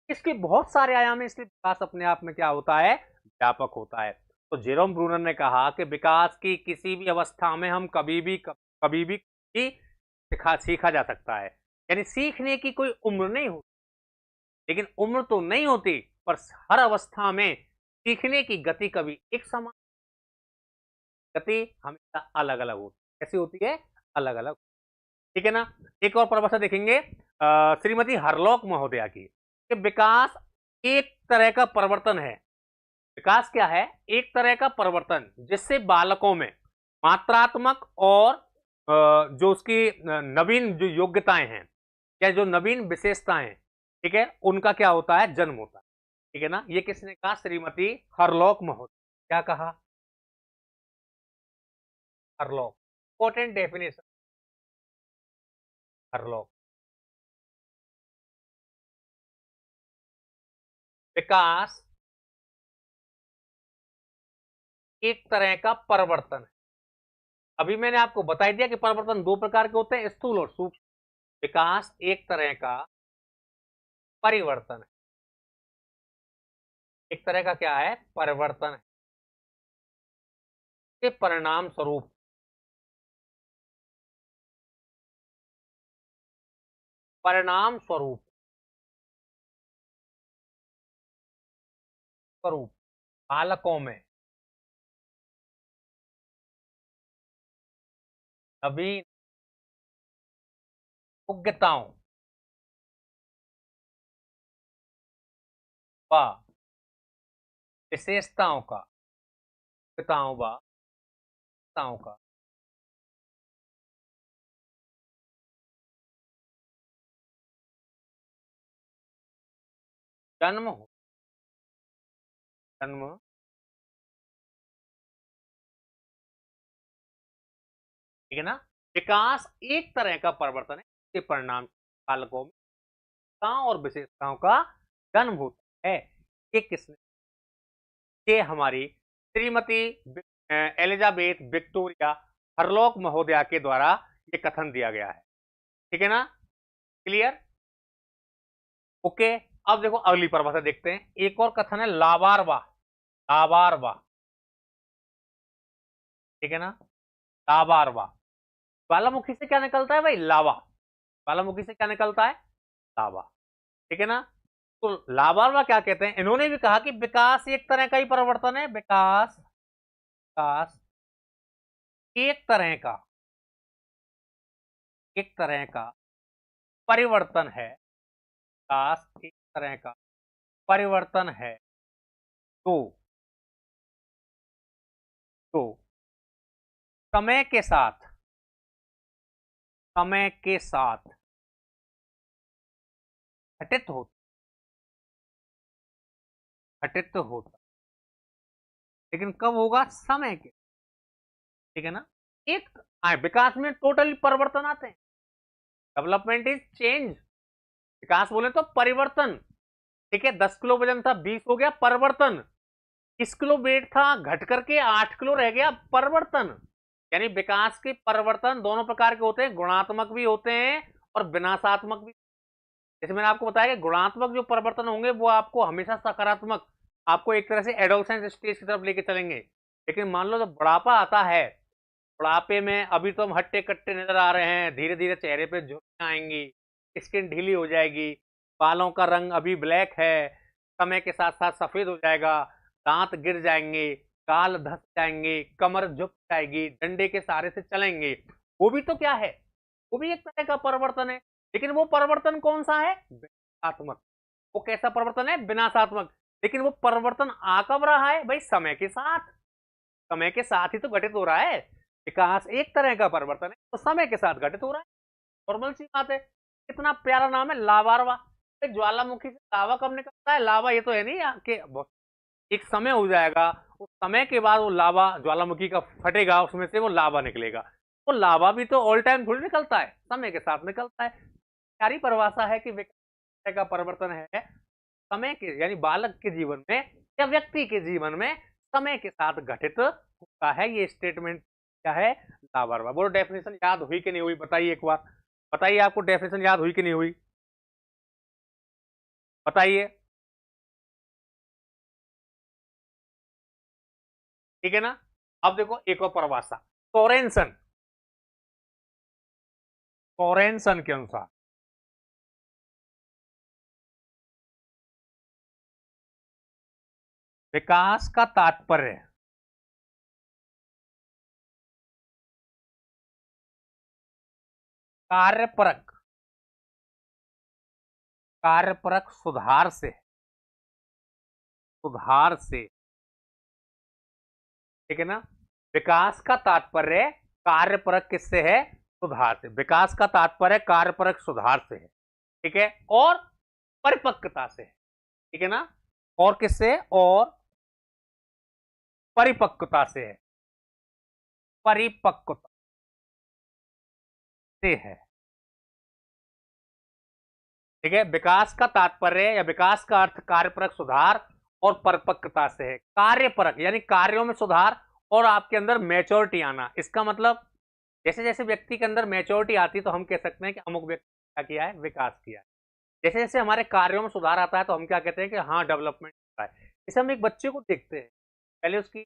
इसके बहुत सारे आयाम हैं, इसलिए विकास अपने आप में क्या होता है, व्यापक होता है। तो जेरोम ब्रूनर ने कहा कि विकास की किसी भी अवस्था में हम कभी भी सीखा जा सकता है, यानी सीखने की कोई उम्र नहीं होती, लेकिन उम्र तो नहीं होती, पर हर अवस्था में सीखने की गति कभी एक समान, गति हमेशा अलग अलग होती है। कैसी होती है, अलग अलग, ठीक है ना। एक और परिभाषा देखेंगे श्रीमती हरलॉक महोदया की, कि विकास एक तरह का परिवर्तन है। विकास क्या है, एक तरह का परिवर्तन जिससे बालकों में मात्रात्मक और जो उसकी नवीन जो योग्यताएं हैं, या जो नवीन विशेषताएं हैं, ठीक है, उनका क्या होता है, जन्म होता है, ठीक है ना। ये किसने कहा, श्रीमती हरलॉक महोदय। क्या कहा, हरलॉक, इंपॉर्टेंट डेफिनेशन, हरलॉक। विकास एक तरह का परिवर्तन है। अभी मैंने आपको बता दिया कि परिवर्तन दो प्रकार के होते हैं, स्थूल और सूक्ष्म। विकास एक तरह का परिवर्तन है, एक तरह का क्या है, परिवर्तन है, के परिणाम स्वरूप, परिणाम स्वरूप, स्वरूप बालकों में नवीन योग्यताओं व विशेषताओं का, योग्यताओं व विशेषताओं का जन्म हो, जन्म, ठीक है ना। विकास एक तरह का परिवर्तन है, के परिणाम बालकों में विशेषताओं और विशेषताओं का जन्म होता है। ये किसने, ये हमारी श्रीमती एलिजाबेथ विक्टोरिया हरलॉक महोदया के द्वारा ये कथन दिया गया है, ठीक है ना, क्लियर, ओके। अब देखो अगली परिभाषा देखते हैं, एक और कथन है लाबारवा, लाबारवा, ठीक है ना, लाबारवा। ज्वालामुखी से क्या निकलता है भाई, लावा, ज्वालामुखी से क्या निकलता है, लावा, ठीक है ना। तो लाबारवा क्या कहते हैं, इन्होंने भी कहा कि विकास एक तरह का ही परिवर्तन है, विकास विकास एक तरह का परिवर्तन है, विकास एक तरह का परिवर्तन है। तो समय के साथ घटित होता, लेकिन कब होगा, समय के, ठीक है ना। एक विकास में टोटली परिवर्तन आते हैं, डेवलपमेंट इज चेंज, विकास बोले तो परिवर्तन, ठीक है। 10 किलो वजन था 20 हो गया, परिवर्तन। 30 किलो वेट था घट करके 8 किलो रह गया, परिवर्तन। यानी विकास के परिवर्तन दोनों प्रकार के होते हैं, गुणात्मक भी होते हैं और विनाशात्मक भी। जैसे मैंने आपको बताया कि गुणात्मक जो परिवर्तन होंगे वो आपको हमेशा सकारात्मक, आपको एक तरह से एडोलसेंस स्टेज की तरफ लेके चलेंगे। लेकिन मान लो जब बुढ़ापा आता है, बुढ़ापे में अभी तो हम हट्टे कट्टे नजर आ रहे हैं, धीरे धीरे चेहरे पे झुर्रियां आएंगी, स्किन ढीली हो जाएगी, बालों का रंग अभी ब्लैक है, समय के साथ साथ सफेद हो जाएगा, दांत गिर जाएंगे, काल धस जाएंगे, कमर झुक जाएगी, डंडे के सहारे से चलेंगे। वो भी तो क्या है, वो भी एक तरह का परिवर्तन है। लेकिन वो परिवर्तन कौन सा है, विनाशात्मक। वो कैसा परिवर्तन है, विनाशात्मक। लेकिन वो परिवर्तन आ कब रहा है भाई, समय के साथ, समय के साथ ही तो घटित हो रहा है। विकास एक तरह का परिवर्तन है तो समय के साथ घटित हो रहा है, नॉर्मल सी बात है। कितना प्यारा नाम है, लावारवा। ज्वालामुखी से लावा कब निकलता है, लावा ये तो है नहीं कि एक समय हो जाएगा, उस समय के बाद वो लावा ज्वालामुखी का फटेगा, उसमें से वो लावा निकलेगा। वो लावा भी तो ऑल टाइम थोड़ी निकलता है, समय के साथ निकलता है। प्यारी परिभाषा है कि विकास का परिवर्तन है समय के, यानी बालक के जीवन में या व्यक्ति के जीवन में समय के साथ घटित होता है। ये स्टेटमेंट क्या है, लावारवा। बोलो डेफिनेशन याद हुई कि नहीं हुई, बताइए एक बार, बताइए आपको डेफिनेशन याद हुई कि नहीं हुई, बताइए। ठीक है ना। अब देखो एक और परिभाषा, सोरेनसन, सोरेनसन के अनुसार विकास का तात्पर्य कार्यपरक कार्यपरक सुधार से, सुधार से, ठीक है ना। विकास का तात्पर्य कार्यपरक किससे है, सुधार से। विकास का तात्पर्य कार्यपरक सुधार से है, ठीक है, और परिपक्वता से है, ठीक है ना। और किससे, और परिपक्वता से है, परिपक्वता से है, ठीक है। विकास का तात्पर्य या विकास का अर्थ कार्यपरक सुधार और परिपक्वता से है। कार्यपरक यानी कार्यों में सुधार और आपके अंदर मैच्योरिटी आना। इसका मतलब जैसे जैसे व्यक्ति के अंदर मैच्योरिटी आती है तो हम कह सकते हैं कि अमुक व्यक्ति क्या किया है, विकास किया है। जैसे जैसे हमारे कार्यों में सुधार आता है तो हम क्या कहते हैं कि हाँ डेवलपमेंट होता है। जैसे हम एक बच्चे को देखते हैं, पहले उसकी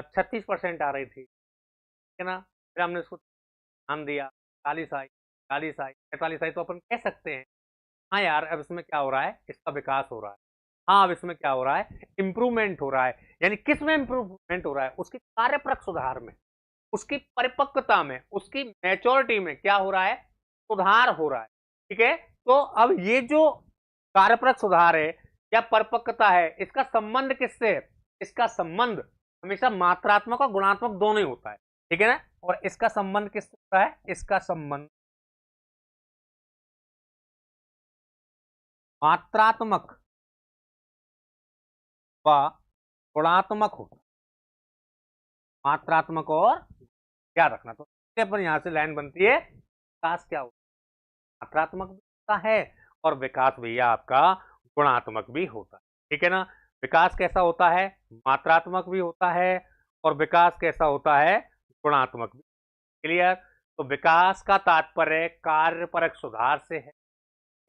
36% आ रही थी, ठीक है ना, फिर हमने उसको ध्यान दिया, 40 आई, 40 आई, 45 आई, तो अपन कह सकते हैं हाँ यार अब इसमें क्या हो रहा है, इसका विकास हो रहा है। हाँ अब इसमें क्या हो रहा है, इंप्रूवमेंट हो रहा है। यानी किस में इंप्रूवमेंट हो रहा है, उसकी कार्यप्रक सुधार में, उसकी परिपक्वता में, उसकी मैच्योरिटी में क्या हो रहा है, सुधार हो रहा है, ठीक है। तो अब ये जो कार्यप्रक सुधार है या परिपक्वता है, इसका संबंध किससे है, इसका संबंध हमेशा मात्रात्मक और गुणात्मक दोनों ही होता है, ठीक है ना। और इसका संबंध किससे होता है, इसका संबंध मात्रात्मक व गुणात्मक होता है, मात्रात्मक और, याद रखना। तो पर यहां से लाइन बनती है, विकास क्या होता है, मात्रात्मक भी होता है और विकास भैया आपका गुणात्मक भी होता है, ठीक है ना। विकास कैसा होता है, मात्रात्मक भी होता है और विकास कैसा होता है, गुणात्मक भी। क्लियर। तो विकास का तात्पर्य कार्यपरक सुधार से है,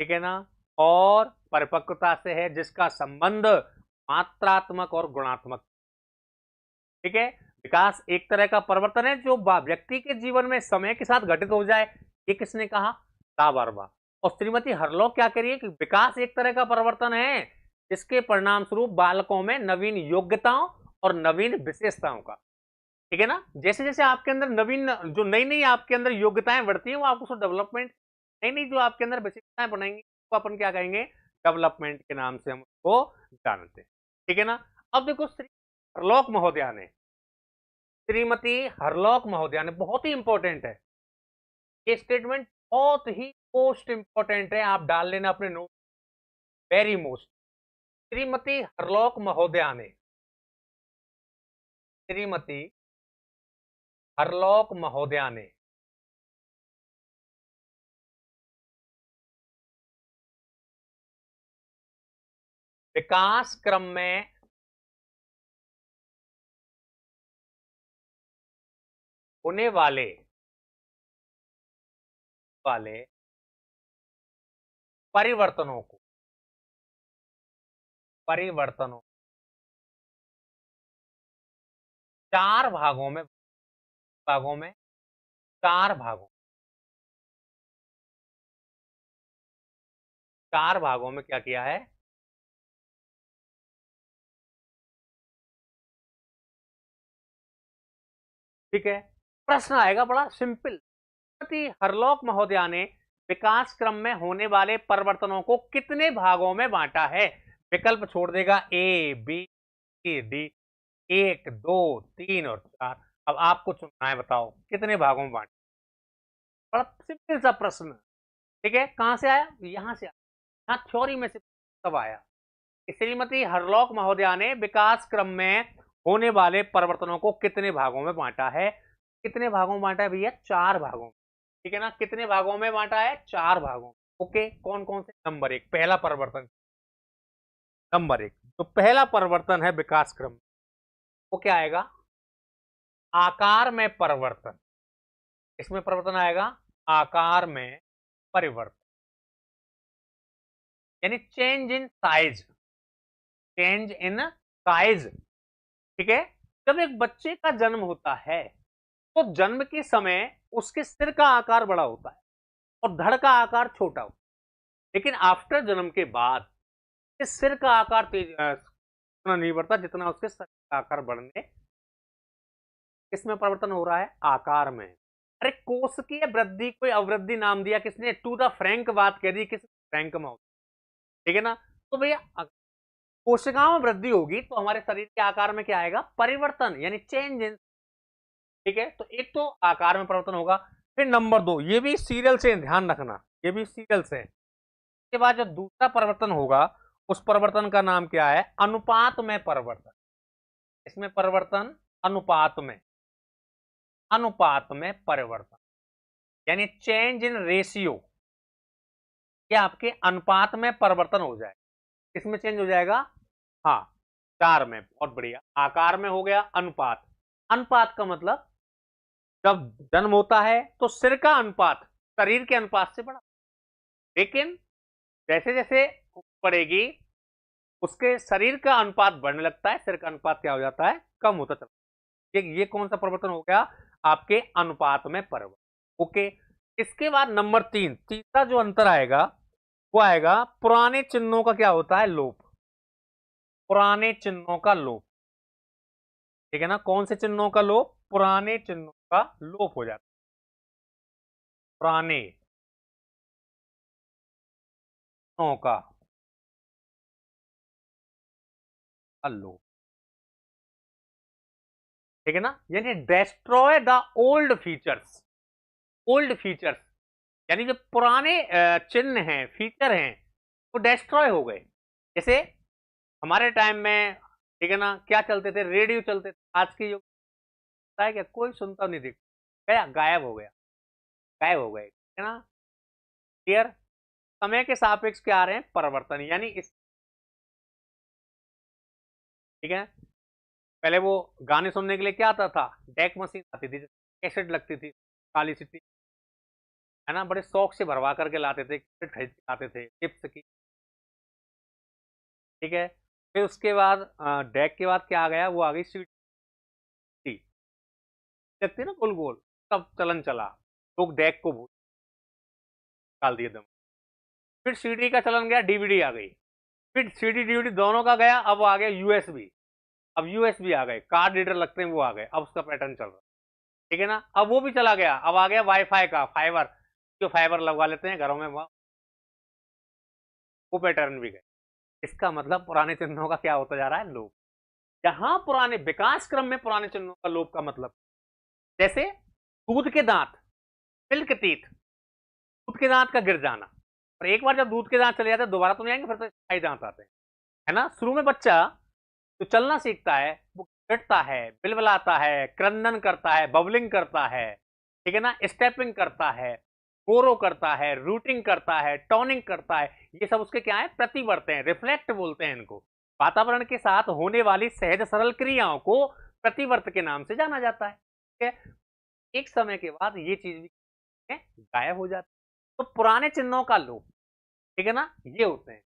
ठीक है ना, और परिपक्वता से है, जिसका संबंध मात्रात्मक और गुणात्मक, ठीक है। विकास एक तरह का परिवर्तन है जो व्यक्ति के जीवन में समय के साथ घटित हो जाए। ये किसने कहा, लाबारवा। और श्रीमती हरलॉक क्या करिए कि विकास एक तरह का परिवर्तन है जिसके परिणाम स्वरूप बालकों में नवीन योग्यताओं और नवीन विशेषताओं का, ठीक है ना, जैसे जैसे आपके अंदर नवीन जो नई नई आपके अंदर योग्यताएं बढ़ती हैं वो आपको उसको डेवलपमेंट, नई नई जो आपके अंदर विशेषताएं बनाएंगी वो अपन क्या कहेंगे, डेवलपमेंट के नाम से हम उसको जानते हैं, ठीक है ना। अब देखो श्री हरलॉक महोदया ने, श्रीमती हरलॉक महोदया ने, बहुत ही इंपॉर्टेंट है ये स्टेटमेंट, बहुत ही मोस्ट इंपॉर्टेंट है, आप डाल लेना अपने note, very most. Shrimati Hurlock महोदया ने, श्रीमती हरलॉक महोदया ने विकास क्रम में होने वाले वाले परिवर्तनों को, परिवर्तनों चार भागों में, भागों में, चार भागों, चार भागों में क्या किया है, ठीक है। प्रश्न आएगा बड़ा सिंपल, श्रीमती हरलॉक महोदया ने विकास क्रम में होने वाले परिवर्तनों को कितने भागों में बांटा है, विकल्प छोड़ देगा ए बी सी डी, एक दो तीन और चार, अब आपको चुनना है, बताओ कितने भागों में बांटा, बड़ा सिंपल सा प्रश्न, ठीक है। कहां से आया, यहां से आया, यहाँ थ्योरी में से तब आया कि श्रीमती हरलॉक महोदया ने विकास क्रम में होने वाले परिवर्तनों को कितने भागों में बांटा है, कितने भागों में बांटा है भैया, चार भागों में, ठीक है ना, कितने भागों में बांटा है, चार भागों में, ओके। कौन कौन से, नंबर एक, पहला परिवर्तन, नंबर एक तो पहला परिवर्तन है विकास क्रम, वो क्या आएगा, आकार में परिवर्तन, इसमें परिवर्तन आएगा आकार में परिवर्तन, यानी change in size, change in size, ठीक है। जब एक बच्चे का जन्म होता है तो जन्म के समय उसके सिर का आकार बड़ा होता है और धड़ का आकार छोटा होता है, लेकिन आफ्टर जन्म के बाद इस सिर का आकार तेज उतना नहीं बढ़ता जितना उसके सर का आकार बढ़ने, किसमें परिवर्तन हो रहा है, आकार में। अरे कोशिकीय वृद्धि कोई अवृद्धि नाम दिया किसने, टू द फ्रैंक बात कह दी किस, फ्रैंक में, ठीक है ना। तो भैया कोशिकाओं में वृद्धि होगी तो हमारे शरीर के आकार में क्या आएगा, परिवर्तन, यानी चेंज इन, ठीक है। तो एक तो आकार में परिवर्तन होगा, फिर नंबर दो, ये भी सीरियल से ध्यान रखना, ये भी सीरियल से, इसके बाद जो दूसरा परिवर्तन होगा उस परिवर्तन का नाम क्या है, अनुपात में परिवर्तन, इसमें परिवर्तन अनुपात में, अनुपात में परिवर्तन, यानी चेंज इन रेशियो, ये आपके अनुपात में परिवर्तन हो जाएगा, किसमें चेंज हो जाएगा, हाँ चार में, बहुत बढ़िया, आकार में हो गया, अनुपात, अनुपात का मतलब जब जन्म होता है तो सिर का अनुपात शरीर के अनुपात से बड़ा, लेकिन जैसे जैसे उम्र बढ़ेगी उसके शरीर का अनुपात बढ़ने लगता है, सिर का अनुपात क्या हो जाता है, कम होता चलता है, ये कौन सा परिवर्तन हो गया, आपके अनुपात में परिवर्तन, ओके। इसके बाद नंबर तीन, तीसरा जो अंतर आएगा वो आएगा पुराने चिन्हों का क्या होता है, लोप, पुराने चिन्हों का लोप, ठीक है ना, कौन से चिन्हों का लोप, पुराने चिन्हों का लोप हो जाता है, पुराने चिन्हों का लोप, ठीक है ना, यानी destroy the old features, old features, यानी जो पुराने चिन्ह हैं, फीचर हैं, वो डेस्ट्रॉय हो गए, जैसे हमारे टाइम में, ठीक है ना, क्या चलते थे, रेडियो चलते थे, आज की युग है क्या, कोई सुनता नहीं, दिख गया, गायब हो गया, गायब हो गए, ठीक है ना, क्लियर। समय के सापेक्ष क्या आ रहे हैं, परिवर्तन, यानी इस, ठीक है, पहले वो गाने सुनने के लिए क्या आता था, डेक मशीन आती थी, कैसेट लगती थी, काली सिटी, है ना, बड़े शौक से भरवा करके लाते थे, कैसेट खरीद के लाते थे टिप्स की, ठीक है। फिर उसके बाद डेक के बाद क्या आ गया, वो आ गई सीडी, लगती है ना गोल गोल, तब चलन चला, लोग डेक को भूल डाल दिए दम, फिर सीडी का चलन गया, डीवीडी आ गई, फिर सीडी डीवीडी दोनों का गया, अब आ गया यूएसबी, अब यूएसबी आ गए, कार्ड रीडर लगते हैं वो आ गए, अब उसका पैटर्न चल रहा है, ठीक है ना। अब वो भी चला गया, अब आ गया वाईफाई का फाइबर, जो फाइबर लगवा लेते हैं घरों में, वो पैटर्न भी गए। इसका मतलब पुराने चिन्हों का क्या होता जा रहा है, लोप। जहां पुराने विकास क्रम में पुराने चिन्हों का लोप का मतलब, जैसे दूध के दांत, मिल्क टीथ, दूध के दांत का गिर जाना, और एक बार जब दूध के दांत चले जाते हैं दोबारा तो नहीं आएंगे, फिर तो स्थायी दांत आते हैं, है ना। शुरू में बच्चा जो चलना सीखता है वो गिरता है, बिलबिलाता है, क्रंदन करता है, बबलिंग करता है, ठीक है ना, स्टेपिंग करता है, गोरो करता है, रूटिंग करता है, टोनिंग करता है, ये सब उसके क्या है, प्रतिवर्त हैं, रिफ्लेक्ट बोलते हैं इनको। वातावरण के साथ होने वाली सहज सरल क्रियाओं को प्रतिवर्त के नाम से जाना जाता है, ठीक है। एक समय के बाद ये चीज भी गायब हो जाती है, तो पुराने चिन्हों का लोप, ठीक है ना, ये होते हैं।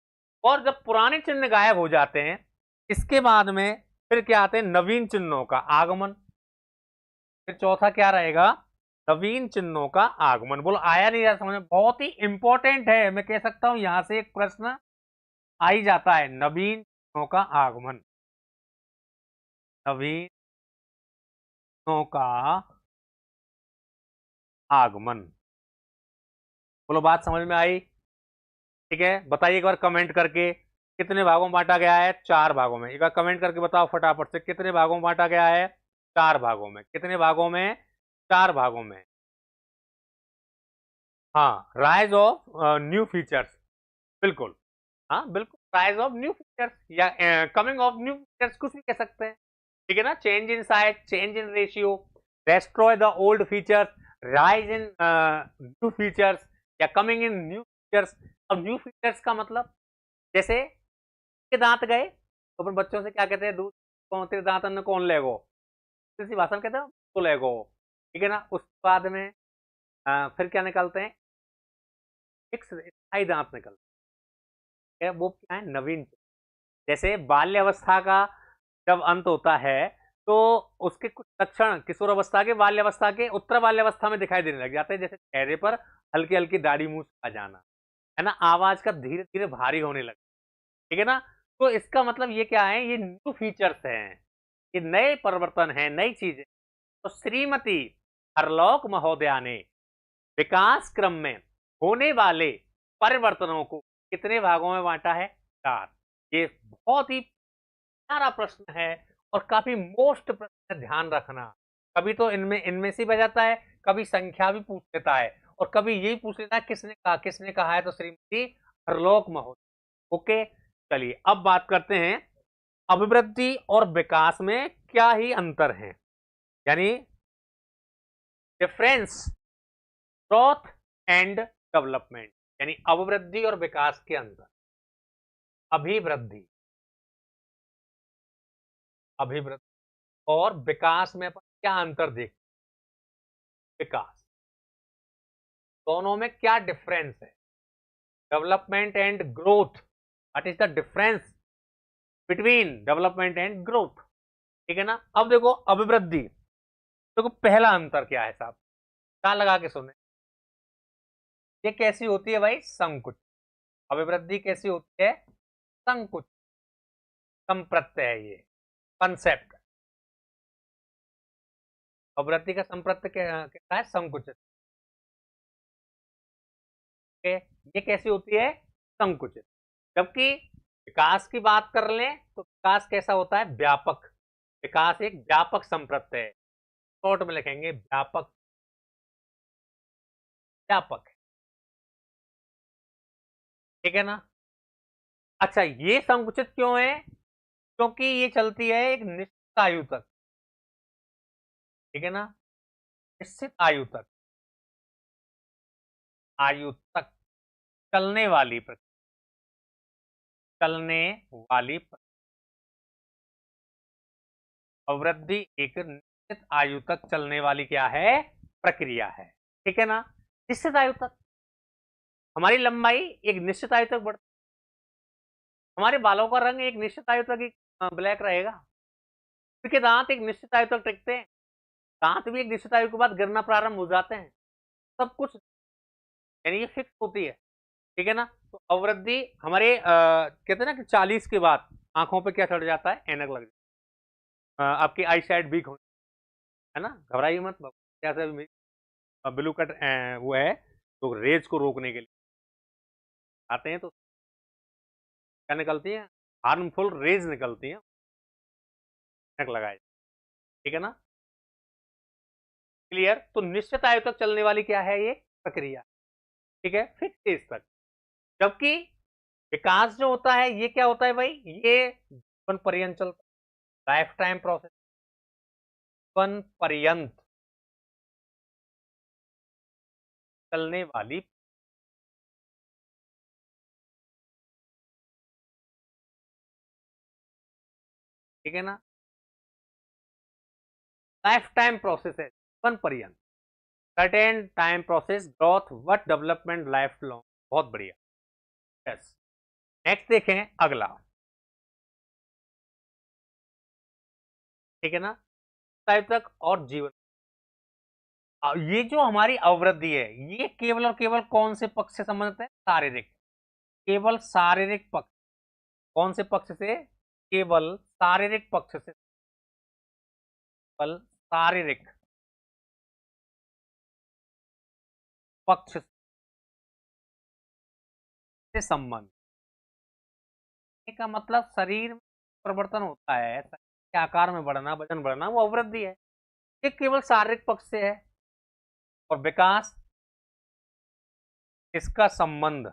और जब पुराने चिन्ह गायब हो जाते हैं, इसके बाद में फिर क्या आते हैं, नवीन चिन्हों का आगमन। फिर चौथा क्या रहेगा, नवीन चिन्हों का आगमन। बोलो आया नहीं यार समझ में, बहुत ही इंपॉर्टेंट है, मैं कह सकता हूं यहां से एक प्रश्न आ ही जाता है, नवीन चिन्हों का आगमन, नवीन चिन्हों का आगमन। बोलो बात समझ में आई, ठीक है। बताइए एक बार कमेंट करके, कितने भागों में बांटा गया है, 4 भागों में। एक बार कमेंट करके बताओ फटाफट से, कितने भागों में बांटा गया है, 4 भागों में। कितने भागों में, 4 भागों में। हाँ, राइज ऑफ न्यू फीचर्स, बिल्कुल, हाँ बिल्कुल, राइज ऑफ न्यू फीचर्स या कमिंग ऑफ न्यू फीचर्स, कुछ भी कह सकते हैं, ठीक है ना। Change in size, change in ratio, destroy the old features, rise in new features या कमिंग इन न्यू फीचर्स। अब न्यू फीचर्स का मतलब, जैसे के दांत गए तो अपन बच्चों से क्या कहते हैं, दूध कौन, तेरे दांत अन्न कौन लेगो, इसी भाषा में कहते हैं तो लेगो, ठीक है ना। उसके बाद में फिर क्या निकालते हैं, एक स्थायी दांत निकलते हैं, वो क्या है, नवीन। जैसे बाल्यावस्था का जब अंत होता है तो उसके कुछ लक्षण किशोर अवस्था के, बाल्यावस्था के, उत्तर बाल्यावस्था में दिखाई देने लग जाते हैं, जैसे चेहरे पर हल्की हल्की दाढ़ी मूछ आ जाना, है ना, आवाज का धीरे धीरे भारी होने लगता, ठीक है ना। तो इसका मतलब ये क्या है, ये न्यू फीचर्स हैं, ये नए परिवर्तन हैं, नई चीजें। तो श्रीमती हरलॉक महोदया ने विकास क्रम में होने वाले परिवर्तनों को कितने भागों में बांटा है, 4। ये बहुत ही प्यारा प्रश्न है और काफी मोस्ट प्रश्न है, ध्यान रखना। कभी तो इनमें इनमें से बजाता है, कभी संख्या भी पूछ लेता है, और कभी यही पूछ लेता है किसने कहा, किसने कहा है, तो श्रीमती हरलोक महोदय। ओके, चलिए अब बात करते हैं अभिवृद्धि और विकास में क्या ही अंतर है, यानी डिफरेंस, ग्रोथ एंड डेवलपमेंट, यानी अभिवृद्धि और विकास के अंतर। अभिवृद्धि, अभिवृद्धि और विकास में अपन क्या अंतर देख, विकास, दोनों में क्या डिफरेंस है, development and growth, what is the difference between development and growth, ठीक है ना। अब देखो अभिवृद्धि, देखो पहला अंतर क्या है साहब, क्या लगा के सुने, ये कैसी होती है भाई, संकुच। अभिवृद्धि कैसी होती है, संकुच, संप्रत्यय है ये कंसेप्ट। अभिवृद्धि का संप्रत्यय क्या है, संकुचित। ये कैसी होती है, संकुचित। जबकि विकास की बात कर लें तो विकास कैसा होता है, व्यापक। विकास एक व्यापक संप्रत्यय है, शॉर्ट में लिखेंगे व्यापक, व्यापक, ठीक है ना। अच्छा, ये संकुचित क्यों है, क्योंकि ये चलती है एक निश्चित आयु तक, ठीक है ना, निश्चित आयु तक, आयु तक चलने वाली प्रक्रिया, चलने वाली अवृद्धि एक निश्चित आयु तक चलने वाली क्या है, प्रक्रिया है, ठीक है ना। निश्चित आयु तक हमारी लंबाई एक निश्चित आयु तक बढ़ती, हमारे बालों का रंग एक निश्चित आयु तक ब्लैक रहेगा, क्योंकि दांत एक निश्चित आयु तक टिकते हैं, दांत भी एक निश्चित आयु के बाद गिरना प्रारंभ हो जाते हैं, सब कुछ यानी ये फिक्स होती है, ठीक है ना। तो अवृद्धि हमारे कहते हैं ना कि 40 के बाद आंखों पे क्या चढ़ जाता है, ऐनक लग जाती है, आपकी आई साइड वीक हो, है ना। घबराइए मत, जैसे ब्लू कट वो है तो रेज को रोकने के लिए आते हैं, तो क्या निकलती है, हार्मफुल रेज निकलती है, ऐनक लगाए, ठीक है ना। क्लियर। तो निश्चित आयु तक चलने वाली क्या है ये प्रक्रिया, ठीक है, फिक्स एज तक। जबकि विकास जो होता है ये क्या होता है भाई, ये जीवन पर्यंत चलता, लाइफ टाइम प्रोसेस, जीवन पर्यंत चलने वाली, ठीक है ना, लाइफ टाइम प्रोसेस है, जीवन पर्यंत, certain time process, growth, what development, life long. बहुत बढ़िया। यस। नेक्स्ट देखें अगला, ठीक है ना, टाइप तक और जीवन। ये जो हमारी अवृद्धि है ये केवल और केवल कौन से पक्ष से संबंधित है, शारीरिक, केवल शारीरिक पक्ष। कौन से पक्ष से, केवल शारीरिक पक्ष से, केवल शारीरिक पक्ष से संबंध का मतलब शरीर में परिवर्तन होता है, शरीर के आकार में बढ़ना, वजन बढ़ना, वो अवृद्धि है। ये केवल शारीरिक पक्ष से है। और विकास, इसका संबंध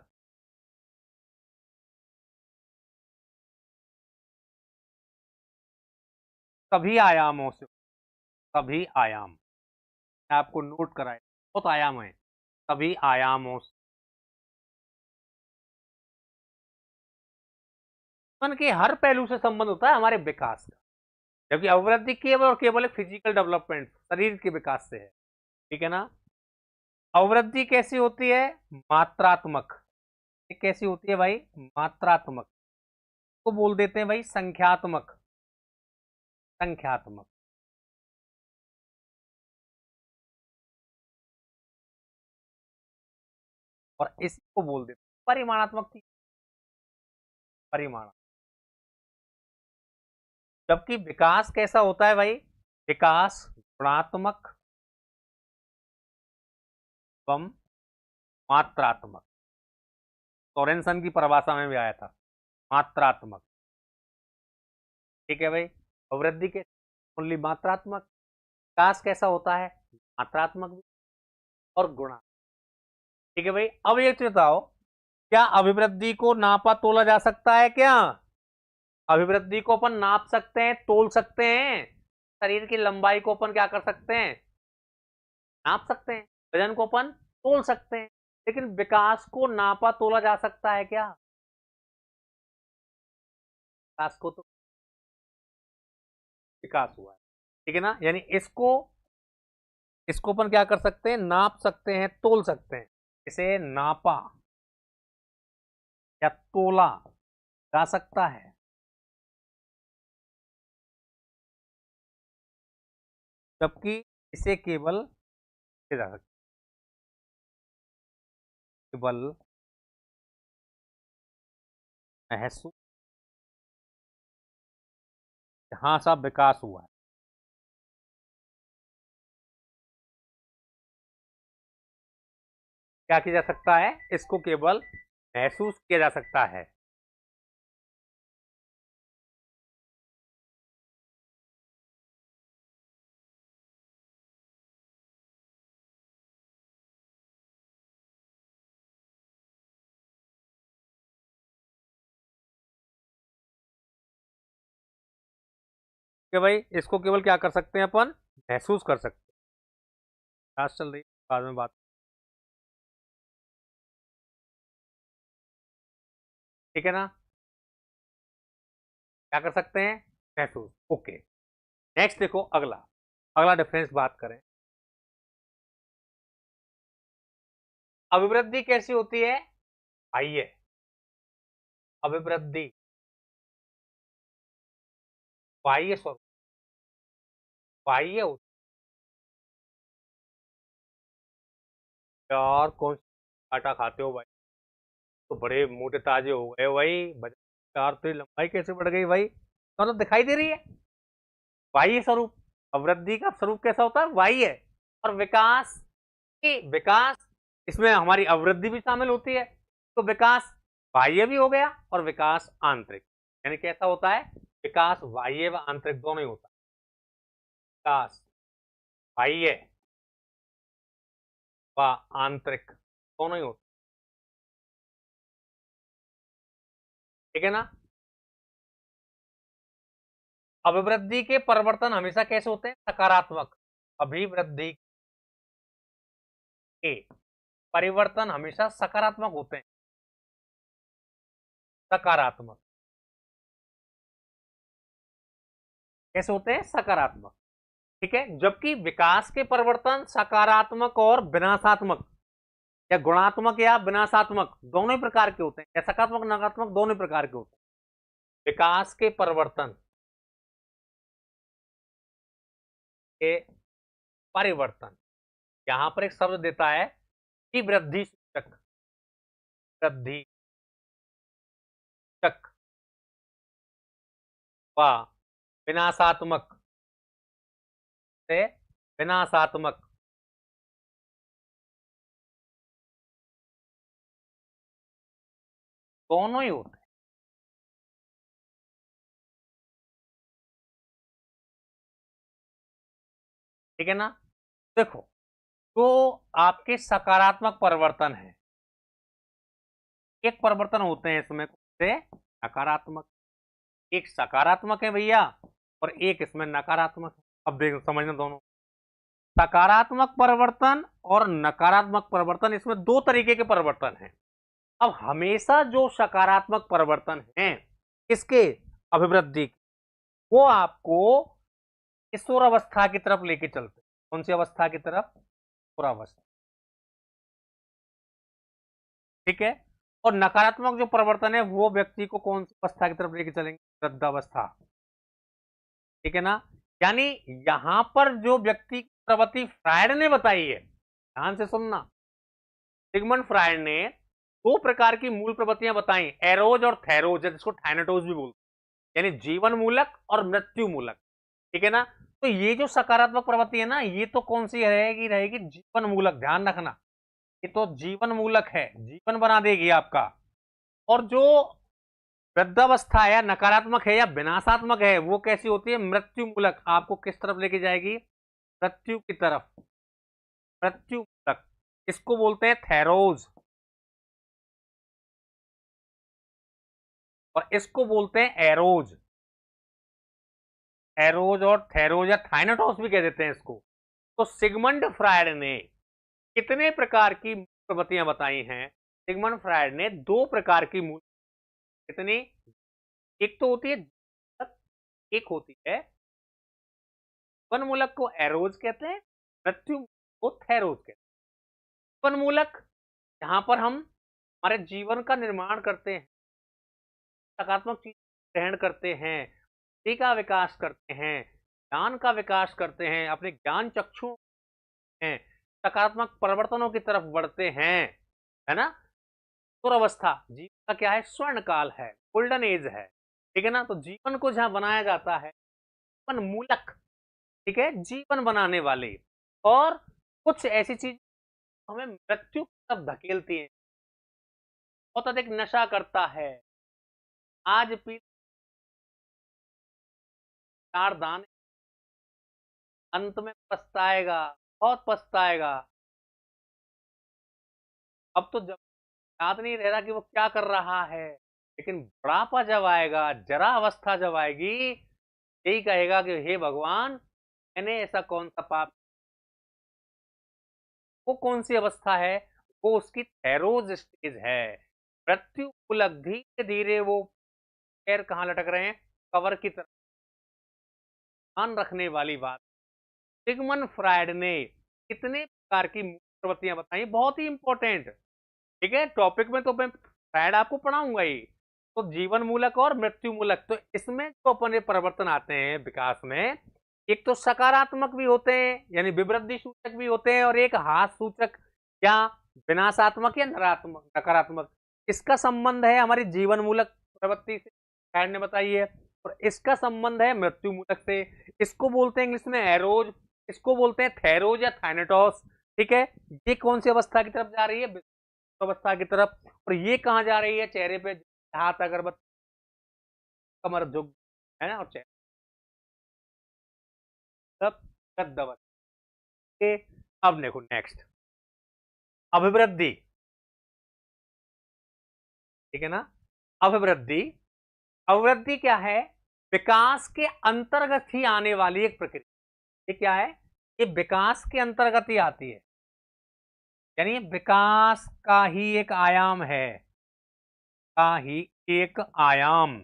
सभी आयामों से, सभी आयाम, मैं आपको नोट कराए, बहुत आयाम है, सभी आयामों से, जीवन के हर पहलू से संबंध होता है हमारे विकास का। जबकि अवृद्धि केवल और केवल एक फिजिकल डेवलपमेंट, शरीर के विकास से है, ठीक है ना। अवृद्धि कैसी होती है, मात्रात्मक। ये कैसी होती है भाई, मात्रात्मक, को बोल देते हैं भाई संख्यात्मक, संख्यात्मक। और इसको बोल देते हैं परिमाणात्मक थी, परिमाण। जबकि विकास कैसा होता है भाई, विकास गुणात्मक एवं मात्रात्मक। सोरेनसन की परिभाषा में भी आया था, मात्रात्मक, ठीक है भाई। अवृद्धि के ओनली मात्रात्मक, विकास कैसा होता है, मात्रात्मक भी और गुणा, ठीक है भाई। अब ये तो बताओ, क्या अभिवृद्धि को नापा तोला जा सकता है क्या, अभिवृद्धि को अपन नाप सकते हैं, तोल सकते हैं, शरीर की लंबाई को अपन क्या कर सकते हैं, नाप सकते हैं, वजन को अपन तोल सकते हैं, लेकिन विकास को नापा तोला जा सकता है क्या, विकास को तो, विकास हुआ है, ठीक है ना। यानी इसको, इसको अपन क्या कर सकते हैं, नाप सकते हैं, तोल सकते हैं। इसे नापा या तोला जा सकता है, जबकि इसे केवल जा सकता, केवल महसूस, हाँ साहब विकास हुआ है, क्या किया जा सकता है, इसको केवल महसूस किया जा सकता है। कि भाई इसको केवल क्या कर सकते हैं अपन, महसूस कर सकते हैं। क्लास चल रही है, बाद में बात, ठीक है ना, क्या कर सकते हैं, महसूस, ओके। नेक्स्ट देखो अगला, अगला डिफरेंस बात करें, अभिवृद्धि कैसी होती है, आइए, अभिवृद्धि बाह्य स्वरूप, बाह्य होती है। यार कौन सा आटा खाते हो भाई, तो बड़े मोटे ताजे हो गए भाई, कार तो लंबाई कैसे बढ़ गई भाई, मतलब दिखाई दे रही है। बाह्य स्वरूप, अवृद्धि का स्वरूप कैसा होता है, बाह्य। और विकास की विकास, इसमें हमारी अवृद्धि भी शामिल होती है, तो विकास बाह्य भी हो गया और विकास आंतरिक, यानी कैसा होता है, विकास बाह्य व आंतरिक दोनों ही होता है। विकास बाह्य व आंतरिक दोनों ही होता है, ठीक है ना। अभिवृद्धि के परिवर्तन हमेशा कैसे होते हैं, सकारात्मक। अभिवृद्धि के परिवर्तन हमेशा सकारात्मक होते हैं, सकारात्मक कैसे होते हैं, सकारात्मक, ठीक है। जबकि विकास के परिवर्तन सकारात्मक और विनाशात्मक, या गुणात्मक या विनाशात्मक दोनों ही प्रकार के होते हैं, या सकारात्मक नकारात्मक दोनों ही प्रकार के होते हैं। विकास के परिवर्तन के परिवर्तन, यहां पर एक शब्द देता है कि वृद्धि सूचक, वृद्धि सूचक व विनाशात्मक से विनाशात्मक दोनों ही होते हैं, ठीक है ना। देखो, तो आपके सकारात्मक परिवर्तन है, एक परिवर्तन होते हैं इसमें से नकारात्मक, एक सकारात्मक है भैया और एक इसमें नकारात्मक है। अब देखो समझना, दोनों सकारात्मक परिवर्तन और नकारात्मक परिवर्तन, इसमें दो तरीके के परिवर्तन हैं। अब हमेशा जो सकारात्मक परिवर्तन है इसके अभिवृद्धि, वो आपको किशोर अवस्था की तरफ लेके चलते हैं। कौन सी अवस्था की तरफ, किशोरावस्था, ठीक है। और नकारात्मक जो परिवर्तन है वो व्यक्ति को कौन सी अवस्था की तरफ लेके चलेंगे, वृद्धावस्था, ठीक है ना। यानी यहां पर जो व्यक्ति की प्रवृत्ति फ्रायड ने बताई है, ध्यान से सुनना, सिगमंड फ्रायड ने दो प्रकार की मूल प्रवृत्तियां बताई, एरोज और थेरोज, जिसको थाइनेटोज भी बोलते हैं, यानी जीवन मूलक और मृत्यु मूलक, ठीक है ना। तो ये जो सकारात्मक प्रवृत्ति है ना, ये तो कौन सी रहेगी, रहेगी जीवन मूलक, ध्यान रखना, ये तो जीवन मूलक है, जीवन बना देगी आपका। और जो वृद्धावस्था है, नकारात्मक है या विनाशात्मक है, वो कैसी होती है, मृत्यु मूलक, आपको किस तरफ लेके जाएगी, मृत्यु की तरफ, मृत्यु मूलक, इसको बोलते हैं थेरोज, और इसको बोलते हैं एरोज, एरोज और थेरोज या थाइनेटोस भी कह देते हैं इसको। तो सिगमंड फ्रायड ने कितने प्रकार की प्रवृत्तियां बताई हैं, सिगमंड फ्रायड ने दो प्रकार की मूल, कितनी, एक तो होती है, एक होती है जीवन मूलक को एरोज कहते हैं, मृत्यु को थेरोज कहते हैं। जीवन मूलक, यहां पर हम हमारे जीवन का निर्माण करते हैं, सकारात्मक चीज ग्रहण करते हैं, बुद्धि का विकास करते हैं, ज्ञान का विकास करते हैं, अपने ज्ञान चक्षु हैं, सकारात्मक परिवर्तनों की तरफ बढ़ते हैं, है ना। अवस्था जीवन का क्या है, स्वर्ण काल है, गोल्डन एज है, ठीक है ना। तो जीवन को जहां बनाया जाता है, जीवन मूलक, ठीक है, जीवन बनाने वाले, और कुछ ऐसी चीज हमें मृत्यु की तरफ धकेलती है, बहुत अधिक नशा करता है, आज पी 4 दाने, अंत में पछताएगा, बहुत पछताएगा। अब तो जब याद नहीं रह रहा कि वो क्या कर रहा है, लेकिन बुढ़ापा जब आएगा, जरा अवस्था जब आएगी, यही कहेगा कि हे भगवान, मैंने ऐसा कौन सा पाप, वो कौन सी अवस्था है, वो उसकी थेरोज स्टेज है, मृत्यु मूलक, धीरे धीरे वो पैर कहाँ लटक रहे हैं, कवर की तरफ, ध्यान रखने वाली बात। सिगमंड फ्रायड ने कितने प्रकार की प्रवृत्तियां बताई, बहुत ही इंपॉर्टेंट, ठीक है। टॉपिक में तो मैं फ्रायड आपको पढ़ाऊंगा ही। तो जीवन मूलक और मृत्यु मूलक, तो इसमें जो अपने परिवर्तन आते हैं विकास में, एक तो सकारात्मक भी होते हैं यानी विवृद्धि सूचक भी होते हैं, और एक हास सूचक या विनाशात्मक या नकारात्मक, इसका संबंध है हमारी जीवन मूलक प्रवृत्ति से, खैर ने बताइए, और इसका संबंध है मृत्यु मूलक से। इसको बोलते हैं इंग्लिश में एरोज, इसको बोलते हैं थेरोज या थाइनेटोस। ठीक है, ये कौन सी अवस्था की तरफ जा रही है? अवस्था की तरफ। और ये कहाँ जा रही है? चेहरे पे, हाथ अगरबत्ती, कमर झुक, है ना, और चेहरे तब गद्द अवस्था के। अब देखो नेक्स्ट, अभिवृद्धि। ठीक है ना, अभिवृद्धि। अभिवृद्धि क्या है? विकास के अंतर्गत ही आने वाली एक प्रक्रिया। ये क्या है? ये विकास के अंतर्गत ही आती है, यानी विकास का ही एक आयाम है, का ही एक आयाम।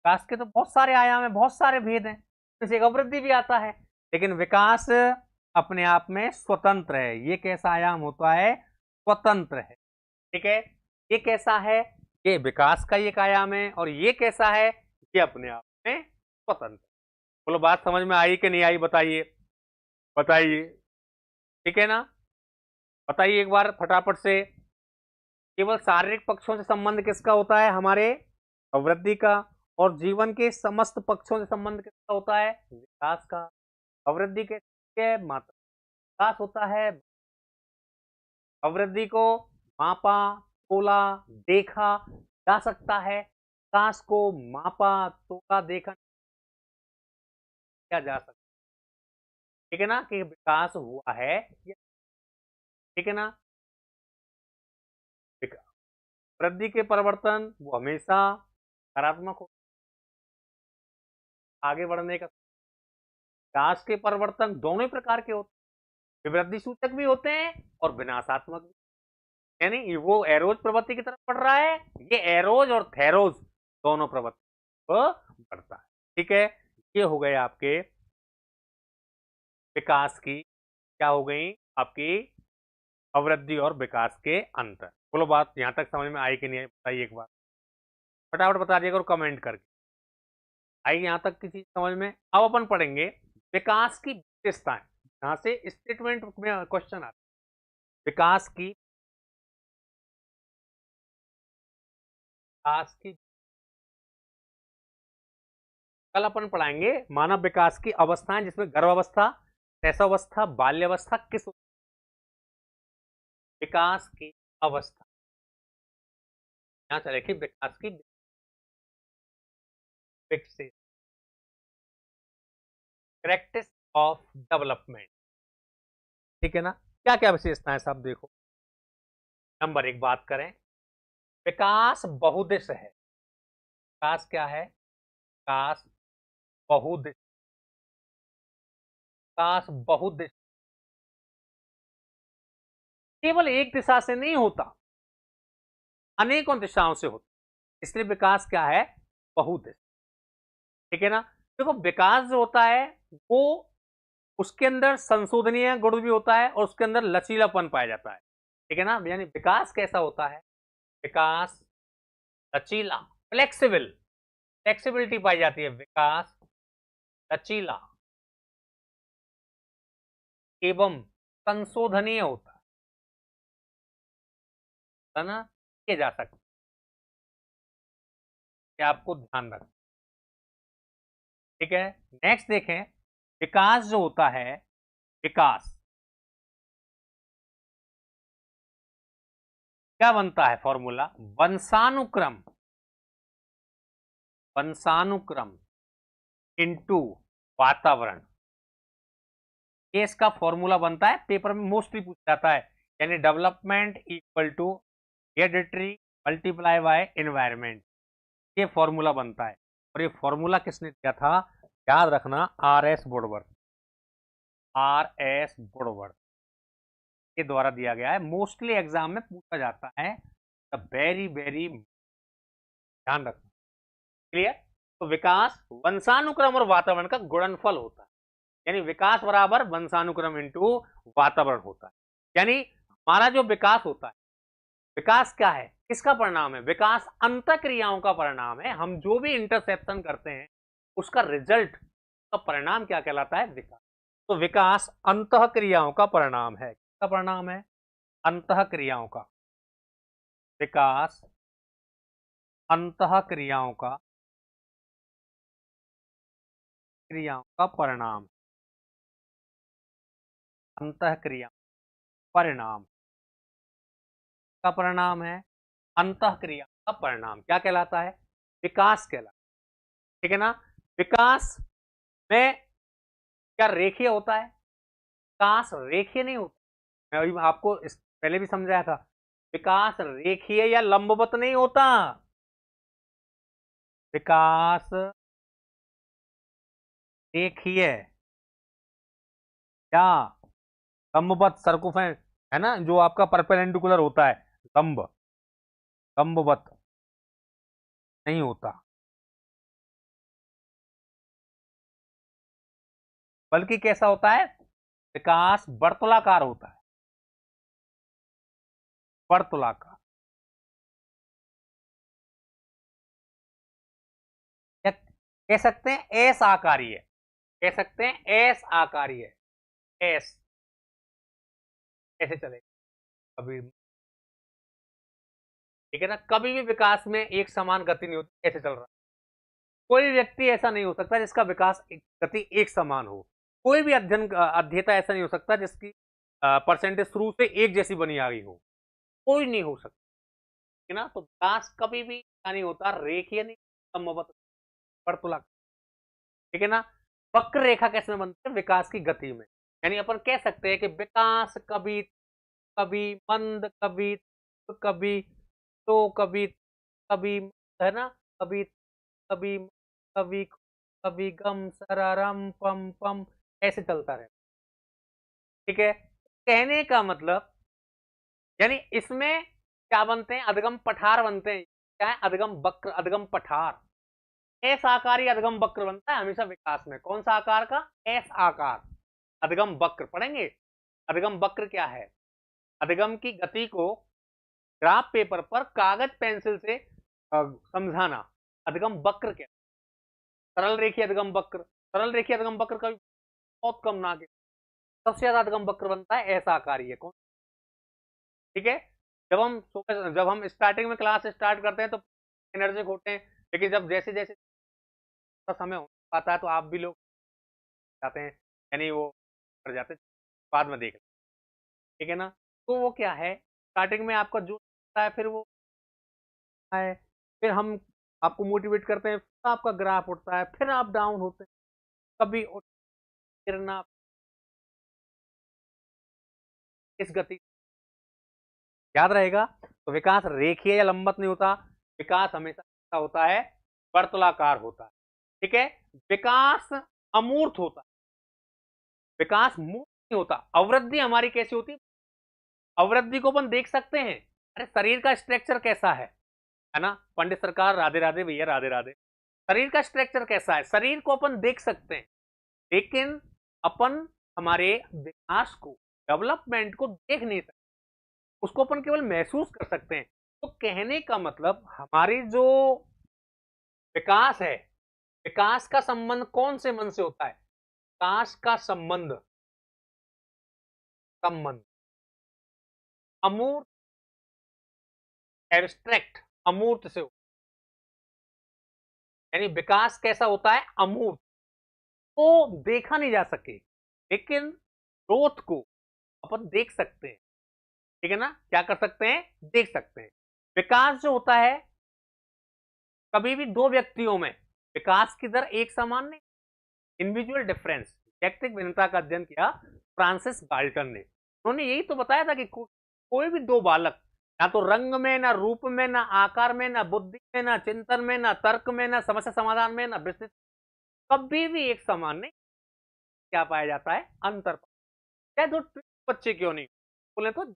विकास के तो बहुत सारे आयाम है, बहुत सारे भेद हैं, जैसे एक अभिवृद्धि भी आता है, लेकिन विकास अपने आप में स्वतंत्र है। ये कैसा आयाम होता है? स्वतंत्र है। ठीक है, ये कैसा है? ये विकास का एक आयाम है। और ये कैसा है? ये अपने आप में स्वतंत्र। बोलो बात समझ में आई कि नहीं आई? बताइए, बताइए। ठीक है ना, बताइए एक बार फटाफट से। केवल शारीरिक पक्षों से संबंध किसका होता है? हमारे अभिवृद्धि का। और जीवन के समस्त पक्षों से संबंध किसका होता है? विकास का। अभिवृद्धि के मात्रा विकास होता है। अभिवृद्धि को मापा, तोला, देखा जा सकता है। विकास को मापा, तोला, देखा किया जा सकता है। ठीक है ना, कि विकास हुआ है। ठीक है ना, वृद्धि के परिवर्तन वो हमेशा सकारात्मक हो, आगे बढ़ने का। विकास के परिवर्तन दोनों ही प्रकार के होते हैं, वृद्धि सूचक भी होते हैं और विनाशात्मक भी। यानी वो एरोज प्रवृत्ति की तरफ बढ़ रहा है, ये एरोज और थेरोज दोनों प्रवृत्ति को बढ़ता है। ठीक है, ये हो गए आपके विकास की, क्या हो गई आपकी? अवृद्धि और विकास के अंतर। बोलो बात यहां तक समझ में आई कि नहीं आई? बताइए एक बार, फटाफट बता दिएगा और कमेंट करके। आई यहां तक की चीज समझ में? अब अपन पढ़ेंगे विकास की विशेषताएं। यहां से स्टेटमेंट में क्वेश्चन आता है, विकास की, विकास की। कल अपन पढ़ाएंगे मानव विकास की अवस्थाएं, जिसमें गर्भावस्था, शैशवावस्था, बाल्यावस्था, किस विकास की अवस्था। यहां से देखिए विकास की विकसित, प्रैक्टिस ऑफ डेवलपमेंट। ठीक है ना, क्या क्या विशेषताएं सब देखो। नंबर एक बात करें, विकास बहुदिश है। विकास क्या है? विकास बहुदिश, विकास बहुदिश, केवल एक दिशा से नहीं होता, अनेकों दिशाओं से होता। इसलिए विकास क्या है? बहुदिश। ठीक है ना, देखो विकास जो होता है वो, उसके अंदर संशोधनीय गुण भी होता है और उसके अंदर लचीलापन पाया जाता है। ठीक है ना, यानी विकास कैसा होता है? विकास लचीला, फ्लेक्सिबल, फ्लेक्सिबिलिटी पाई जाती है। विकास लचीला एवं संशोधनीय होता है ना, किए जा सकता है, आपको ध्यान रखना। ठीक है, नेक्स्ट देखें, विकास जो होता है, विकास क्या बनता है? फॉर्मूला वंशानुक्रम, वंशानुक्रम इनटू वातावरण। ये इसका फॉर्मूला बनता है, पेपर में मोस्टली पूछा जाता है। यानी development equal to hereditary multiply by environment, ये फॉर्मूला बनता है। और ये फॉर्मूला किसने दिया था? याद रखना, R S Woodworth, R S Woodworth के द्वारा दिया गया है। मोस्टली एग्जाम में पूछा जाता है, वेरी वेरी ध्यान रखना। क्लियर? तो विकास वंशानुक्रम और वातावरण का गुणनफल होता है, यानी विकास बराबर वंशानुक्रम इंटू वातावरण होता है। यानी हमारा जो विकास होता है, विकास क्या है? किसका परिणाम है? विकास अंतःक्रियाओं का परिणाम है। हम जो भी इंटरसेप्शन करते हैं उसका रिजल्ट, का परिणाम क्या कहलाता है? विकास। तो विकास अंतःक्रियाओं का परिणाम है। किसका परिणाम है? अंतःक्रियाओं का। विकास अंतः क्रियाओं का परिणाम। अंतः क्रिया परिणाम का परिणाम है। अंतः क्रिया का परिणाम क्या कहलाता है? विकास कहलाता है। ठीक है ना? विकास में क्या रेखीय होता है? विकास रेखीय नहीं होता। मैं अभी आपको पहले भी समझाया था, विकास रेखीय या लंबवत नहीं होता। विकास रेखीय या लंबवत, सर्कुफेंस है ना, जो आपका परपेंडिकुलर होता है, लंबवत नहीं होता, बल्कि कैसा होता है? विकास वर्तुलाकार होता है। वर्तुलाकार या कह सकते हैं एस आकारीय, कह सकते हैं एस आकारीय। एस ऐसे चलेगा कभी, ठीक है ना? कभी भी विकास में एक समान गति नहीं होती। ऐसे चल रहा है, कोई व्यक्ति ऐसा नहीं हो सकता जिसका विकास गति एक समान हो। कोई भी अध्येता ऐसा नहीं हो सकता जिसकी परसेंटेज शुरू से एक जैसी बनी आ गई हो। कोई नहीं हो सकता, है ना? तो विकास कभी भी नहीं होता, रेखीय नहीं, समवत, वर्तुला, ठीक है ना? वक्र रेखा कैसे बनती है? विकास की गति में। यानी अपन कह सकते हैं कि विकास कभी कभी मंद, कभी कभी तो कभी कभी, है ना, कभी कभी कभी कभी गम सरारम पम पम, ऐसे चलता रहे। ठीक है? कहने का मतलब, यानी इसमें क्या बनते हैं? अधगम पठार बनते हैं। क्या है? अधगम वक्र, अधगम पठार। एस आकारी अधगम वक्र बनता है हमेशा विकास में। कौन सा आकार का? एस आकार। अधगम वक्र पढ़ेंगे। अधगम वक्र क्या है? अधगम की गति को ग्राफ पेपर पर कागज पेंसिल से समझाना, अधगम वक्र क्या? सरल रेखीय अधगम वक्र। सरल रेखीय अधगम वक्र का बहुत कम ना के, सबसे ज्यादा अधगम वक्र बनता है ऐसा आकारी है। कौन? ठीक है? जब हम स्टार्टिंग में क्लास स्टार्ट करते हैं तो एनर्जिक होते हैं, लेकिन जब जैसे जैसे समय हो पाता है तो आप भी लोग जाते हैं, यानी वो कर जाते हैं, बाद में देख लें। ठीक है ना? तो वो क्या है, स्टार्टिंग में आपका जो होता है, फिर वो है, फिर हम आपको मोटिवेट करते हैं, फिर आपका ग्राफ उठता है, फिर आप डाउन होते हैं, कभी गिरना इस गति, याद रहेगा। तो विकास रेखीय या लंबवत नहीं होता, विकास हमेशा होता है वर्तुलाकार होता है। ठीक है? विकास अमूर्त होता है, विकास मूर्त नहीं होता। अवृद्धि हमारी कैसी होती है? अवृद्धि को अपन देख सकते हैं। अरे शरीर का स्ट्रक्चर कैसा है ना? पंडित सरकार राधे राधे भैया, राधे राधे। शरीर का स्ट्रक्चर कैसा है? शरीर को अपन देख सकते हैं, लेकिन अपन हमारे विकास को, डेवलपमेंट को देख नहीं सकते, उसको अपन केवल महसूस कर सकते हैं। तो कहने का मतलब, हमारी जो विकास है, विकास का संबंध कौन से मन से होता है? विकास का संबंध, संबंध अमूर्त, एब्स्ट्रैक्ट, अमूर्त से, यानी विकास कैसा होता है? अमूर्त, तो देखा नहीं जा सके, लेकिन ग्रोथ को अपन देख सकते हैं। ठीक है ना? क्या कर सकते हैं? देख सकते हैं। विकास जो होता है, कभी भी दो व्यक्तियों में विकास की दर एक समान नहीं, इंडिविजुअल डिफरेंस, व्यक्तिगत भिन्नता का अध्ययन किया फ्रांसिस गाल्टन ने। उन्होंने यही तो बताया था कि कोई भी दो बालक, ना तो रंग में, ना रूप में, ना आकार में, ना बुद्धि में, ना चिंतन में, ना तर्क में, ना समस्या समाधान में, ना विस्तृत, कभी भी एक समान नहीं। क्या पाया जाता है? अंतर। चाहे दो बच्चे क्यों नहीं बोले, तो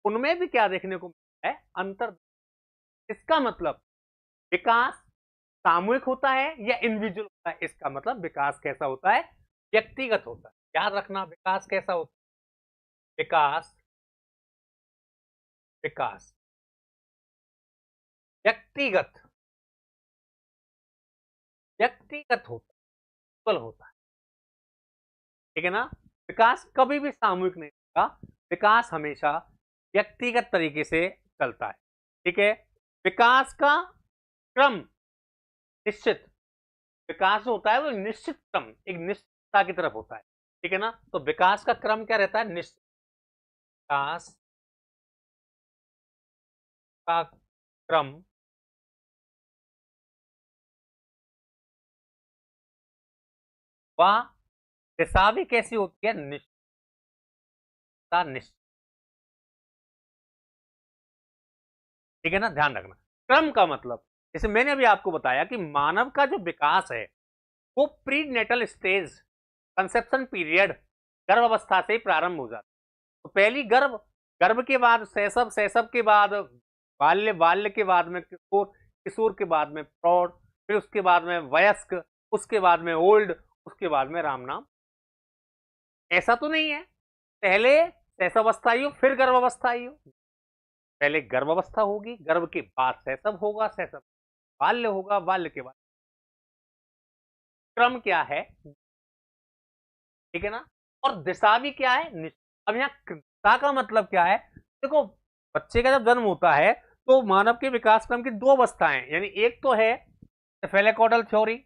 उनमें भी क्या देखने को मिलता है? अंतर। इसका मतलब विकास सामूहिक होता है या इंडिविजुअल होता है? इसका मतलब विकास कैसा होता है? व्यक्तिगत होता है। याद रखना, विकास कैसा होता है? विकास, विकास व्यक्तिगत, व्यक्तिगत होता है, केवल होता है। ठीक है ना? विकास कभी भी सामूहिक नहीं होगा, विकास हमेशा व्यक्तिगत तरीके से चलता है। ठीक है। विकास का क्रम निश्चित, विकास जो होता है वो निश्चित क्रम, एक निश्चितता की तरफ होता है, ठीक है ना। तो विकास का क्रम क्या रहता है? निश्चित। विकास का क्रम व दिशा भी कैसी होती है? निश्चित, ठीक है ना, ध्यान रखना। क्रम का मतलब, जैसे मैंने अभी आपको बताया कि मानव का जो विकास है वो prenatal stage, conception period, गर्भावस्था से ही प्रारंभ हो जाता है। तो पहली गर्भ, गर्भ के बाद शैशव, शैशव के बाद बाल्य, बाल्य के बाद में किशोर, किशोर के बाद में प्रौढ़, फिर उसके बाद में वयस्क, उसके बाद में ओल्ड, उसके बाद में राम नाम। ऐसा तो नहीं है पहले शैशवावस्था आई हो फिर गर्भावस्था आई हो, पहले गर्भावस्था होगी, गर्भ के बाद शैशव होगा, शैशव बाल्य होगा, बाल्य के बाद। क्रम क्या है? ठीक है ना। और दिशा भी क्या है? अब यहाँ दिशा का मतलब क्या है? देखो, बच्चे का जब जन्म होता है तो मानव के विकास क्रम की दो अवस्थाएं, यानी एक तो है फेलेकोडल थ्योरी,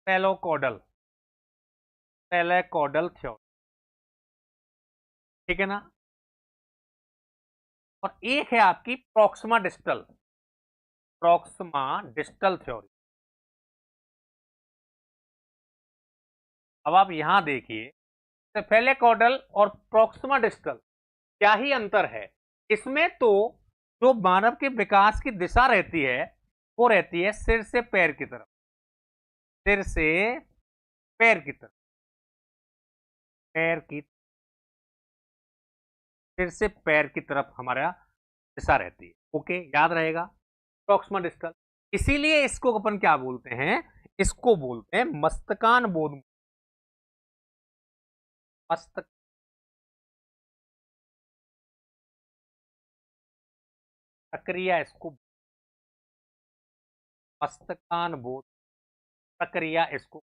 फेलोकोडल, फेलेकोडल थ्योरी, ठीक है ना। और एक है आपकी Proxima distal, Proxima distal theory. अब आप यहां देखिए, फेलेकोडल और प्रोक्सिमा डिस्टल क्या ही अंतर है इसमें। तो जो मानव के विकास की दिशा रहती है वो रहती है सिर से पैर की तरफ, सिर से पैर की तरफ, पैर की, सिर से पैर की तरफ हमारा दिशा रहती है। ओके, याद रहेगा, प्रॉक्सिमा डिस्टल। इसीलिए इसको अपन क्या बोलते हैं? इसको बोलते हैं मस्तकान बोध, मस्तक, प्रक्रिया, इसको मस्तकान बोध प्रक्रिया, इसको,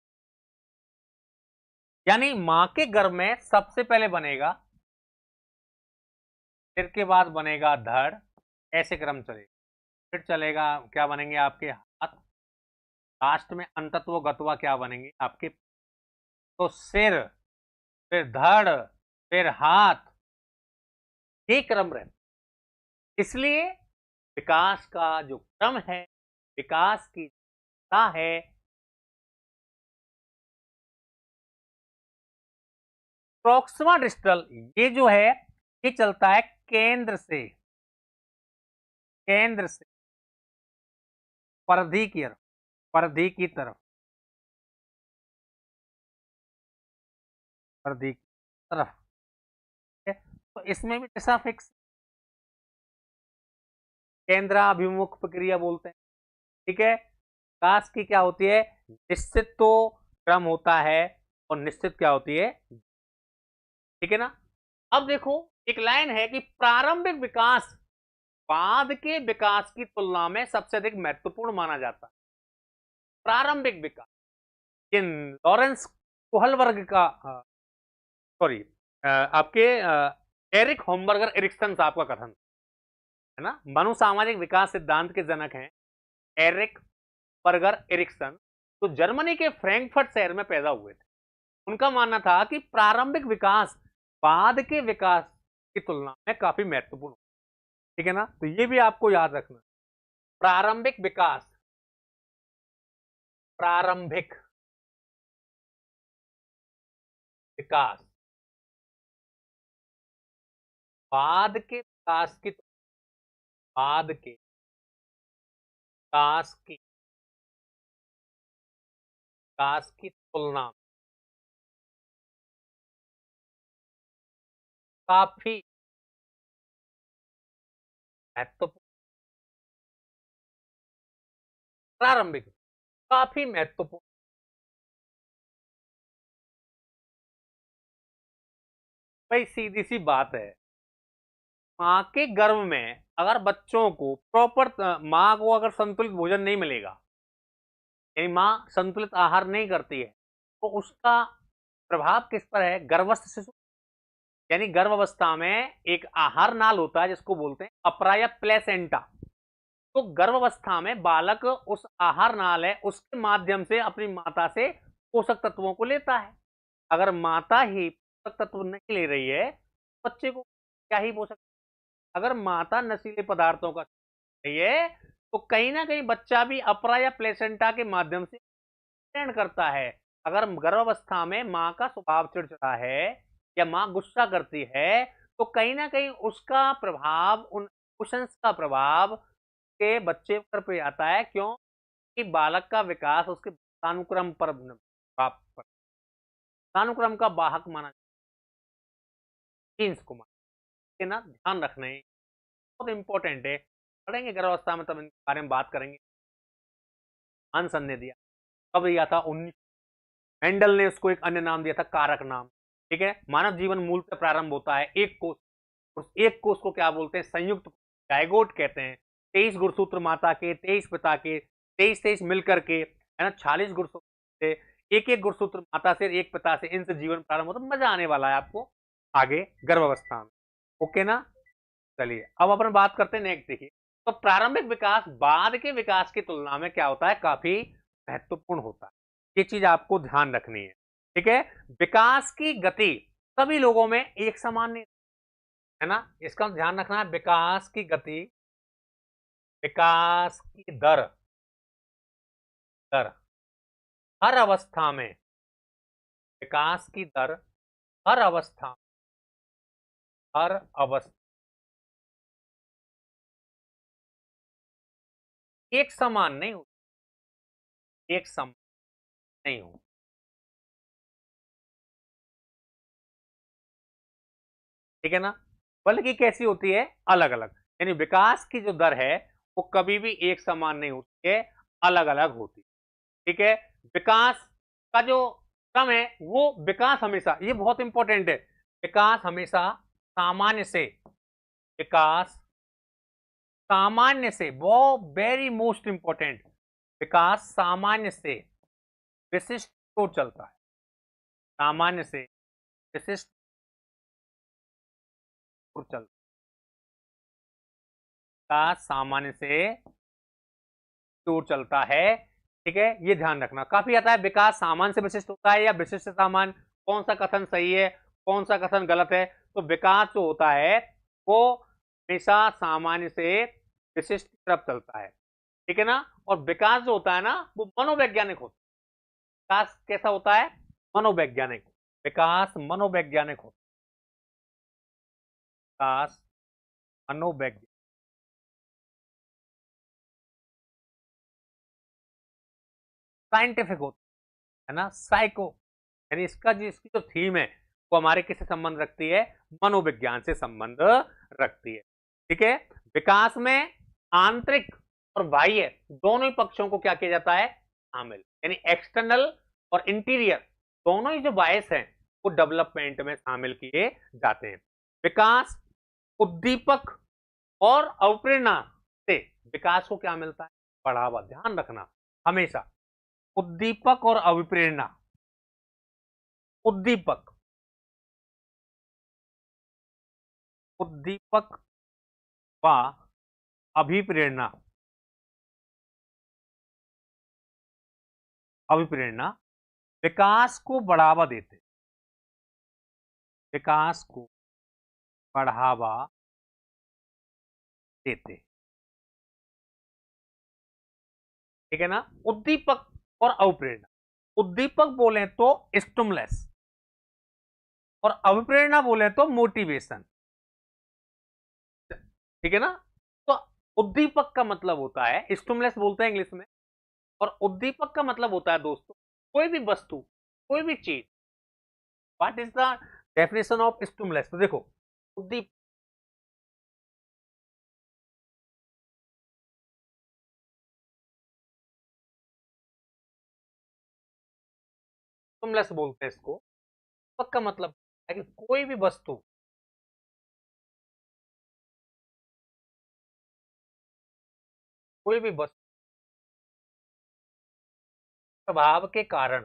यानी मां के गर्भ में सबसे पहले बनेगा सिर, के बाद बनेगा धड़, ऐसे क्रम चलेगा, फिर चलेगा क्या बनेंगे आपके हाथ, लास्ट में अंतत्व गत्वा क्या बनेंगे आपके, तो सिर, फिर धड़, फिर हाथ, ये क्रम रहता। इसलिए विकास का जो क्रम है, विकास की दिशा है, प्रॉक्सिमा डिस्टल, ये जो है ये चलता है केंद्र से, केंद्र से परिधि की तरफ, परिधि की तरफ, परिधि की तरफ, ठीक है? तो इसमें भी दिशा फिक्स, केंद्राभिमुख प्रक्रिया बोलते हैं, ठीक है। विकास की क्या होती है? निश्चित तो क्रम होता है और निश्चित क्या होती है, ठीक है ना। अब देखो, एक लाइन है कि प्रारंभिक विकास बाद के विकास की तुलना में सबसे अधिक महत्वपूर्ण माना जाता है। प्रारंभिक विकास, ये लॉरेंस कोहलबर्ग का, सॉरी, आपके एरिक होमबर्गर एरिक्सन साहब का कथन है ना। मनुसामाजिक विकास सिद्धांत के जनक हैं एरिक बर्गर एरिक्सन, तो जर्मनी के फ्रैंकफर्ट शहर में पैदा हुए थे। उनका मानना था कि प्रारंभिक विकास बाद के विकास की तुलना में काफी महत्वपूर्ण, ठीक है ना। तो ये भी आपको याद रखना, प्रारंभिक विकास, प्रारंभिक विकास बाद के विकास की, बाद के विकास की तुलना में काफी महत्वपूर्ण, प्रारंभिक काफी महत्वपूर्ण। भाई सीधी सी बात है, माँ के गर्भ में अगर बच्चों को प्रॉपर, माँ को अगर संतुलित भोजन नहीं मिलेगा, यानी माँ संतुलित आहार नहीं करती है, तो उसका प्रभाव किस पर है? गर्भस्थ शिशु, यानी गर्भावस्था में एक आहार नाल होता है जिसको बोलते हैं अप्रा या प्लेसेंटा, तो गर्भावस्था में बालक उस आहार नाल है उसके माध्यम से अपनी माता से पोषक तत्वों को लेता है। अगर माता ही पोषक तत्व नहीं ले रही है, बच्चे को क्या ही पोषक, अगर माता नशीले पदार्थों का रही है तो कहीं ना कहीं बच्चा भी अपरा या प्लेसेंटा के माध्यम से ग्रहण करता है। अगर गर्भावस्था में माँ का स्वभाव चिड़चिड़ा है या माँ गुस्सा करती है तो कहीं ना कहीं उसका प्रभाव, उन इमोशंस का प्रभाव के बच्चे पर पे आता है। क्यों कि बालक का विकास उसके वंशानुक्रम पर वंशानुक्रम का वाहक माना, जीन्स को माना ये ना ध्यान रखना है, बहुत इंपॉर्टेंट है। पढ़ेंगे गर्भावस्था में तब इनके बारे में बात करेंगे। हानसन ने दिया, कब दिया था? 19, मेंडल ने उसको एक अन्य नाम दिया था, कारक नाम। ठीक है, मानव जीवन मूल से प्रारंभ होता है एक कोष, उस एक कोष को क्या बोलते हैं? संयुक्त जायगोट कहते हैं। 23 गुणसूत्र माता के, 23 पिता के, 23 मिलकर के, है ना, 46 गुणसूत्र से, एक एक गुणसूत्र माता से, एक पिता से, इनसे जीवन प्रारंभ होता है। मजा आने वाला है आपको आगे गर्भावस्था में। ओके ना? चलिए अब अपन बात करते हैं नेक्स्ट। देखिए, तो प्रारंभिक विकास बाद के विकास की तुलना में क्या होता है? काफी महत्वपूर्ण होता है। ये चीज आपको ध्यान रखनी है। ठीक है, विकास की गति सभी लोगों में एक समान नहीं है ना, इसका ध्यान रखना है। विकास की गति, विकास की दर, दर हर अवस्था में, विकास की दर हर अवस्था, हर अवस्था एक समान नहीं होती, एक समान नहीं हो, ठीक है ना, बल्कि कैसी होती है? अलग अलग। यानी विकास की जो दर है वो कभी भी एक समान नहीं होती है, अलग अलग होती है। ठीक है, विकास का जो क्रम है वो विकास हमेशा, ये बहुत इंपॉर्टेंट है, विकास हमेशा सामान्य से, विकास सामान्य से, वो वेरी मोस्ट इंपॉर्टेंट, विकास सामान्य से विशिष्ट को चलता है, सामान्य से विशिष्ट को चलता है, विकास सामान्य से दूर चलता है। ठीक है, ये ध्यान रखना काफी आता है। विकास सामान्य से विशिष्ट होता है या विशिष्ट से सामान्य, कौन सा कथन सही है, कौन सा कथन गलत है? तो विकास जो होता है वो हमेशा सामान्य से विशिष्ट की तरफ चलता है। ठीक है ना, और विकास जो होता है ना वो मनोवैज्ञानिक होता है। विकास कैसा होता है? मनोवैज्ञानिक, विकास मनोवैज्ञानिक होता है, विकास मनोवैज्ञानिक, साइंटिफिक होता है ना, साइको, यानी इसका जो, इसकी जो थीम है वो हमारे किससे संबंध रखती है? मनोविज्ञान से संबंध रखती है। ठीक है, विकास में आंतरिक और बाह्य दोनों ही पक्षों को क्या किया जाता है? शामिल, यानी एक्सटर्नल और इंटीरियर दोनों ही जो बायस हैं वो डेवलपमेंट में शामिल किए जाते हैं। विकास उद्दीपक और अवप्रेरणा से विकास को क्या मिलता है? बढ़ावा। ध्यान रखना हमेशा, उद्दीपक और अभिप्रेरणा, उद्दीपक, उद्दीपक व अभिप्रेरणा, अभिप्रेरणा विकास को बढ़ावा देते, विकास को बढ़ावा देते। ठीक है ना, उद्दीपक और अभिप्रेरणा, उद्दीपक बोले तो स्टिमुलस और अभिप्रेरणा बोले तो मोटिवेशन। ठीक है ना, तो उद्दीपक का मतलब होता है, स्टिमुलस बोलते हैं इंग्लिश में, और उद्दीपक का मतलब होता है दोस्तों कोई भी वस्तु, कोई भी चीज। What is the definition of stimulus? तो देखो, उद्दीप स्टिमुलस बोलते हैं इसको। पक का मतलब है कि कोई भी वस्तु, कोई भी वस्तु प्रभाव के कारण,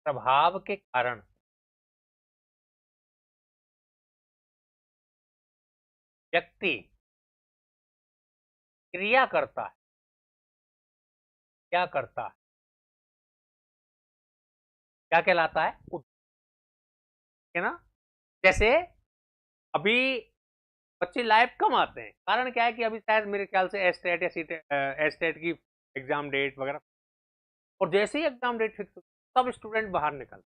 प्रभाव के कारण व्यक्ति क्रिया करता है, क्या करता है, क्या कहलाता है? है ना? जैसे अभी बच्चे लाइव कम आते हैं, कारण क्या है कि अभी शायद मेरे ख्याल से एस्टेट या सीटेट एस्टेट की एग्जाम डेट वगैरह, और जैसे ही एग्जाम डेट फिक्स होती है तब स्टूडेंट बाहर निकल,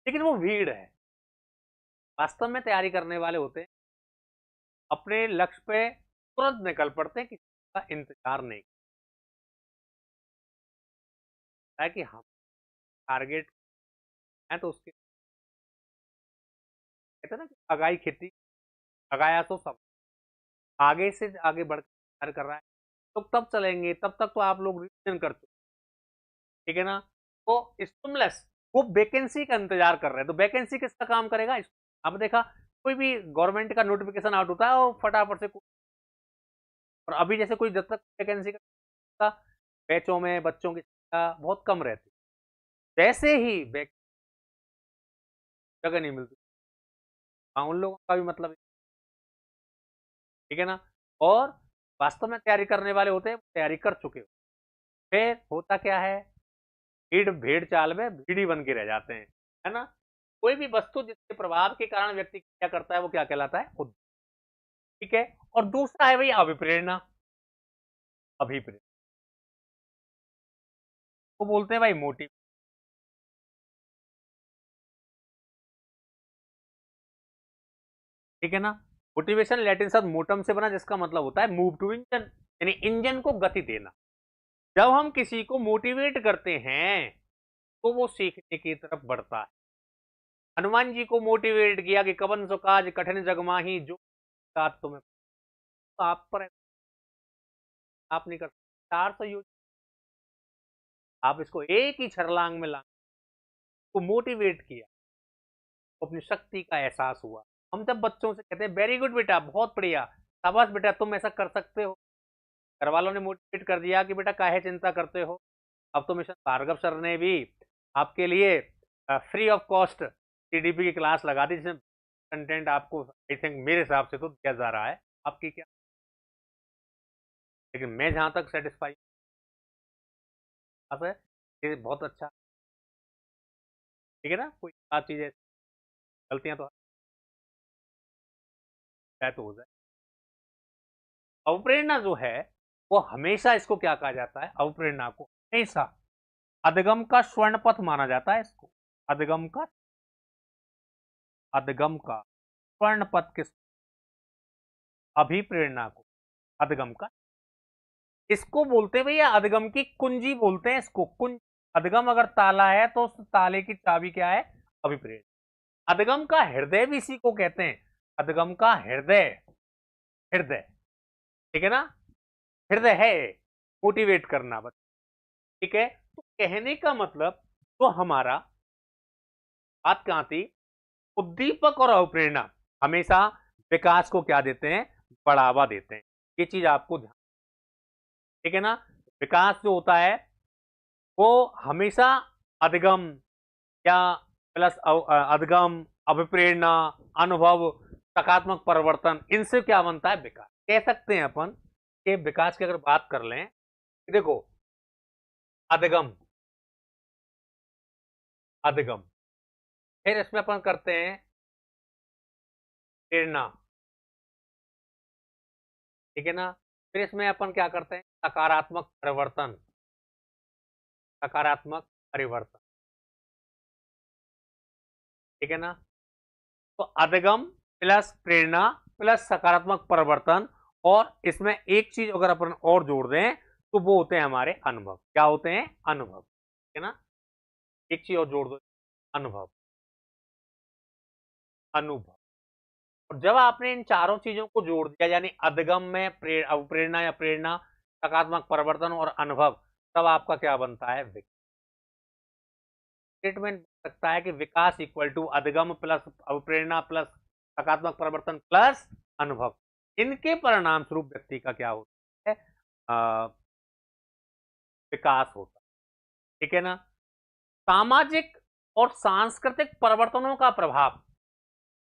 लेकिन वो भीड़ है। वास्तव में तैयारी करने वाले होते हैं, अपने लक्ष्य पे तुरंत निकल पड़ते हैं, किसी का इंतजार नहीं करता है कि हम टारगेट है तो उसके, कहते हैं ना कि अगाई खेती अगाया तो सब, आगे से आगे बढ़कर कर रहा है, तो तब चलेंगे, तब तक तो आप लोग रिविजन कर चुके, ठीक है ना? तो स्टिमुलस, वो वैकेंसी का इंतजार कर रहे हैं, तो वैकेंसी किसका काम करेगा? अब देखा कोई भी गवर्नमेंट का नोटिफिकेशन आउट होता है और फटाफट से, और अभी जैसे कोई जब तक वैकेंसी का बैचों में बच्चों की संख्या बहुत कम रहती, वैसे ही जगह नहीं मिलती, हाँ उन लोगों का भी मतलब, ठीक है ना? और वास्तव में तैयारी करने वाले होते हैं, तैयारी कर चुके हो, फिर होता क्या है, भीड़ भेड़ चाल में भीड़ी बन के रह जाते हैं, है ना? कोई भी वस्तु जिसके प्रभाव के कारण व्यक्ति क्या करता है वो क्या कहलाता है? उद्दीपक, ठीक है? और दूसरा है भाई अभिप्रेरणा, अभिप्रेरणा वो बोलते हैं भाई मोटिव, ठीक है ना? मोटिवेशन लैटिन शब्द मोटम से बना, जिसका मतलब होता है मूव टू इंजन, यानी इंजन को गति देना। जब हम किसी को मोटिवेट करते हैं तो वो सीखने की तरफ बढ़ता है। हनुमान जी को मोटिवेट किया कि कवन सो काज कठिन जग माही, जो बात तुम्हें, तो आप पर है, आप नहीं कर सकते, 400 यूज, आप इसको एक ही छलांग में ला, को मोटिवेट किया तो अपनी शक्ति का एहसास हुआ। हम जब बच्चों से कहते हैं वेरी गुड बेटा, बहुत बढ़िया, शाबाश बेटा, तुम ऐसा कर सकते हो, घर वालों ने मोटिवेट कर दिया कि बेटा काहे चिंता करते हो, अब तो मिशन भार्गव सर ने भी आपके लिए फ्री ऑफ कॉस्ट टीडीपी की क्लास लगा दी, जिसमें कंटेंट आपको आई थिंक मेरे हिसाब से तो दिया जा रहा है, आपकी क्या, लेकिन मैं जहां तक सेटिस्फाई है, ये बहुत अच्छा, ठीक है ना? कोई बात चीजें गलतियां तो है तो हो जाए। अवप्रेरणा जो है वो हमेशा, इसको क्या कहा जाता है? अवप्रेरणा को हमेशा अधगम का स्वर्ण पथ माना जाता है, इसको अधगम का, अधगम का स्वर्ण पथ किस, अभिप्रेरणा को अधगम का, इसको बोलते हैं भैया अधगम की कुंजी, बोलते हैं इसको कुंज। अधगम अगर ताला है तो उस ताले की चाबी क्या है? अभिप्रेरणा। अधगम का हृदय भी इसी को कहते हैं, अधगम का हृदय, हृदय, ठीक है ना? हृदय है मोटिवेट करना, बस, ठीक है? तो कहने का मतलब, तो हमारा बात कहां थी? उद्दीपक और अवप्रेरणा हमेशा विकास को क्या देते हैं? बढ़ावा देते हैं, ये चीज आपको ध्यान, ठीक है ना? विकास जो होता है वो हमेशा अधिगम या प्लस अधिगम, अभिप्रेरणा, अनुभव, सकारात्मक परिवर्तन, इनसे क्या बनता है? विकास। कह सकते हैं अपन कि विकास की अगर बात कर लें, देखो अधिगम, अधिगम, फिर इसमें अपन करते हैं प्रेरणा, ठीक है ना? फिर इसमें अपन क्या करते हैं? सकारात्मक परिवर्तन, सकारात्मक परिवर्तन, ठीक है ना? तो अधिगम प्लस प्रेरणा प्लस सकारात्मक परिवर्तन, और इसमें एक चीज अगर अपन और जोड़ दें तो वो होते हैं हमारे अनुभव। क्या होते हैं? अनुभव, ठीक है ना? एक चीज और जोड़ दो, अनुभव, अनुभव। और जब आपने इन चारों चीजों को जोड़ दिया, यानी अधिगम में प्रेरणा या प्रेरणा, सकारात्मक परिवर्तन और अनुभव, तब आपका क्या बनता है? स्टेटमेंट बन सकता है कि विकास इक्वल टू अधिगम प्लस अवप्रेरणा प्लस सकारात्मक परिवर्तन प्लस अनुभव। इनके परिणाम स्वरूप व्यक्ति का क्या होता है? विकास होता है, ठीक है ना? सामाजिक और सांस्कृतिक परिवर्तनों का प्रभाव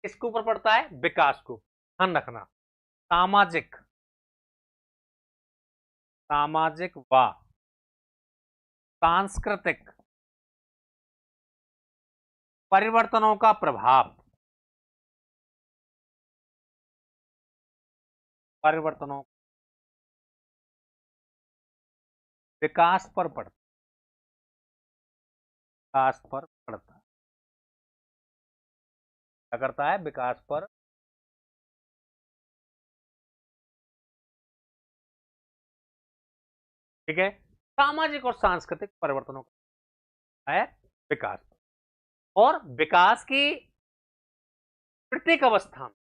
किसके ऊपर पड़ता है? विकास को, ध्यान रखना। सामाजिक सामाजिक व सांस्कृतिक परिवर्तनों का प्रभाव परिवर्तनों विकास पर पड़ता विकास पर पड़ता है। क्या करता है? विकास पर। ठीक है, सामाजिक और सांस्कृतिक परिवर्तनों का है विकास पर। और विकास की प्रत्येक अवस्था में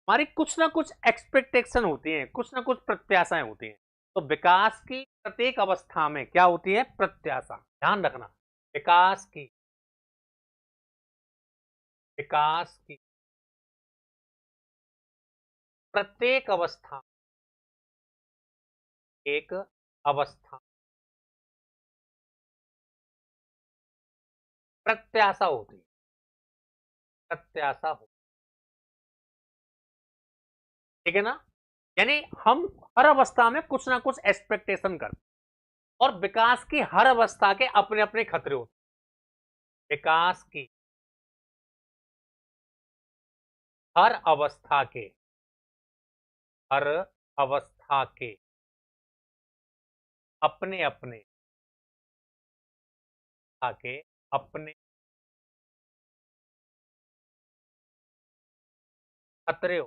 हमारी कुछ ना कुछ एक्सपेक्टेशन होती है, कुछ ना कुछ प्रत्याशाएं होती हैं। तो विकास की प्रत्येक अवस्था में क्या होती है? प्रत्याशा। ध्यान रखना, विकास की प्रत्येक अवस्था, एक अवस्था प्रत्याशा होती है, प्रत्याशा हो। ठीक है ना? यानी हम हर अवस्था में कुछ ना कुछ एक्सपेक्टेशन करते हैं, और विकास की हर अवस्था के अपने अपने खतरे होते हैं। विकास की हर अवस्था के हर अवस्था के अपने अपने के अपने खतरे हो।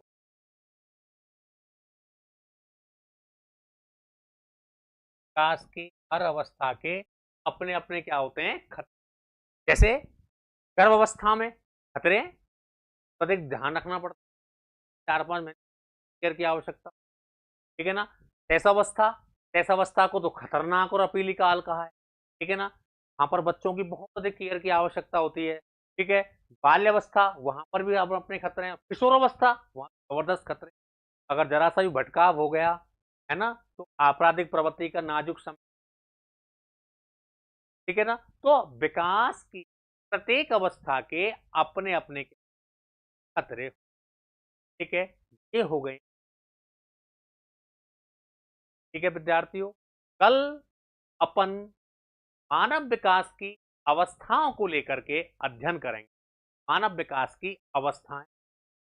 विकास की हर अवस्था के अपने अपने क्या होते हैं? खतरे। जैसे गर्भावस्था में खतरे, तो अधिक ध्यान रखना पड़ता है, 4-5 महीने केयर की आवश्यकता। ठीक है ना? शैशवावस्था, शैशवावस्था को तो खतरनाक और अपीली काल कहा है। ठीक है ना? वहां पर बच्चों की बहुत अधिक केयर की आवश्यकता होती है। ठीक है? बाल्यावस्था, वहां पर भी अब अपने खतरे हैं। किशोरावस्था, वहां जबरदस्त खतरे। अगर जरा सा भी भटकाव हो गया, है ना, तो आपराधिक प्रवृत्ति का नाजुक समय। ठीक है ना? तो विकास की प्रत्येक अवस्था के अपने अपने खतरे। ठीक है, ये हो गए। ठीक है विद्यार्थियों, कल अपन मानव विकास की अवस्थाओं को लेकर के अध्ययन करेंगे। मानव विकास की अवस्थाएं,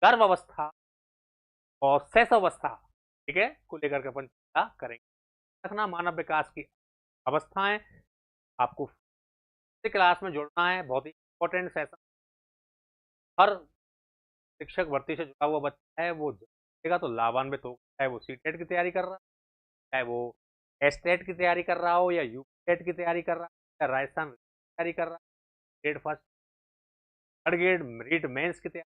गर्भ अवस्था और शैशवावस्था, ठीक है, को लेकर के अपन चर्चा करेंगे। रखना, मानव विकास की अवस्थाएं आपको क्लास में जुड़ना है, बहुत ही इंपॉर्टेंट सेशन। हर शिक्षक भर्ती से जुड़ा हुआ बच्चा है वो जुड़ेगा तो लाभान्वित होगा, चाहे वो सीटेट की तैयारी कर रहा है, चाहे वो एस्टेट की तैयारी कर रहा हो, या यूटेट की तैयारी कर रहा है, या राजस्थान की तैयारी कर रहा है, grade first, third grade merit mains की तैयारी,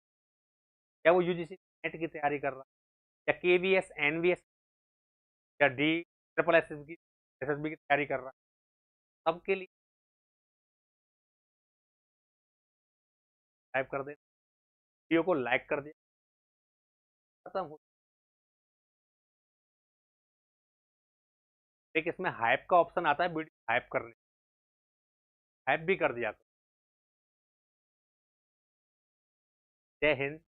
या वो यूजीसी नेट की तैयारी कर रहा है, या केवीएस एनवीएस या डी ट्रिपल एसएसबी की तैयारी कर रहा है, सबके लिए टाइप कर देना, वीडियो को लाइक कर दिया, खत्म हो। एक इसमें हाइप का ऑप्शन आता है, वीडियो हाइप करने, हाइप भी कर दिया। जय हिंद।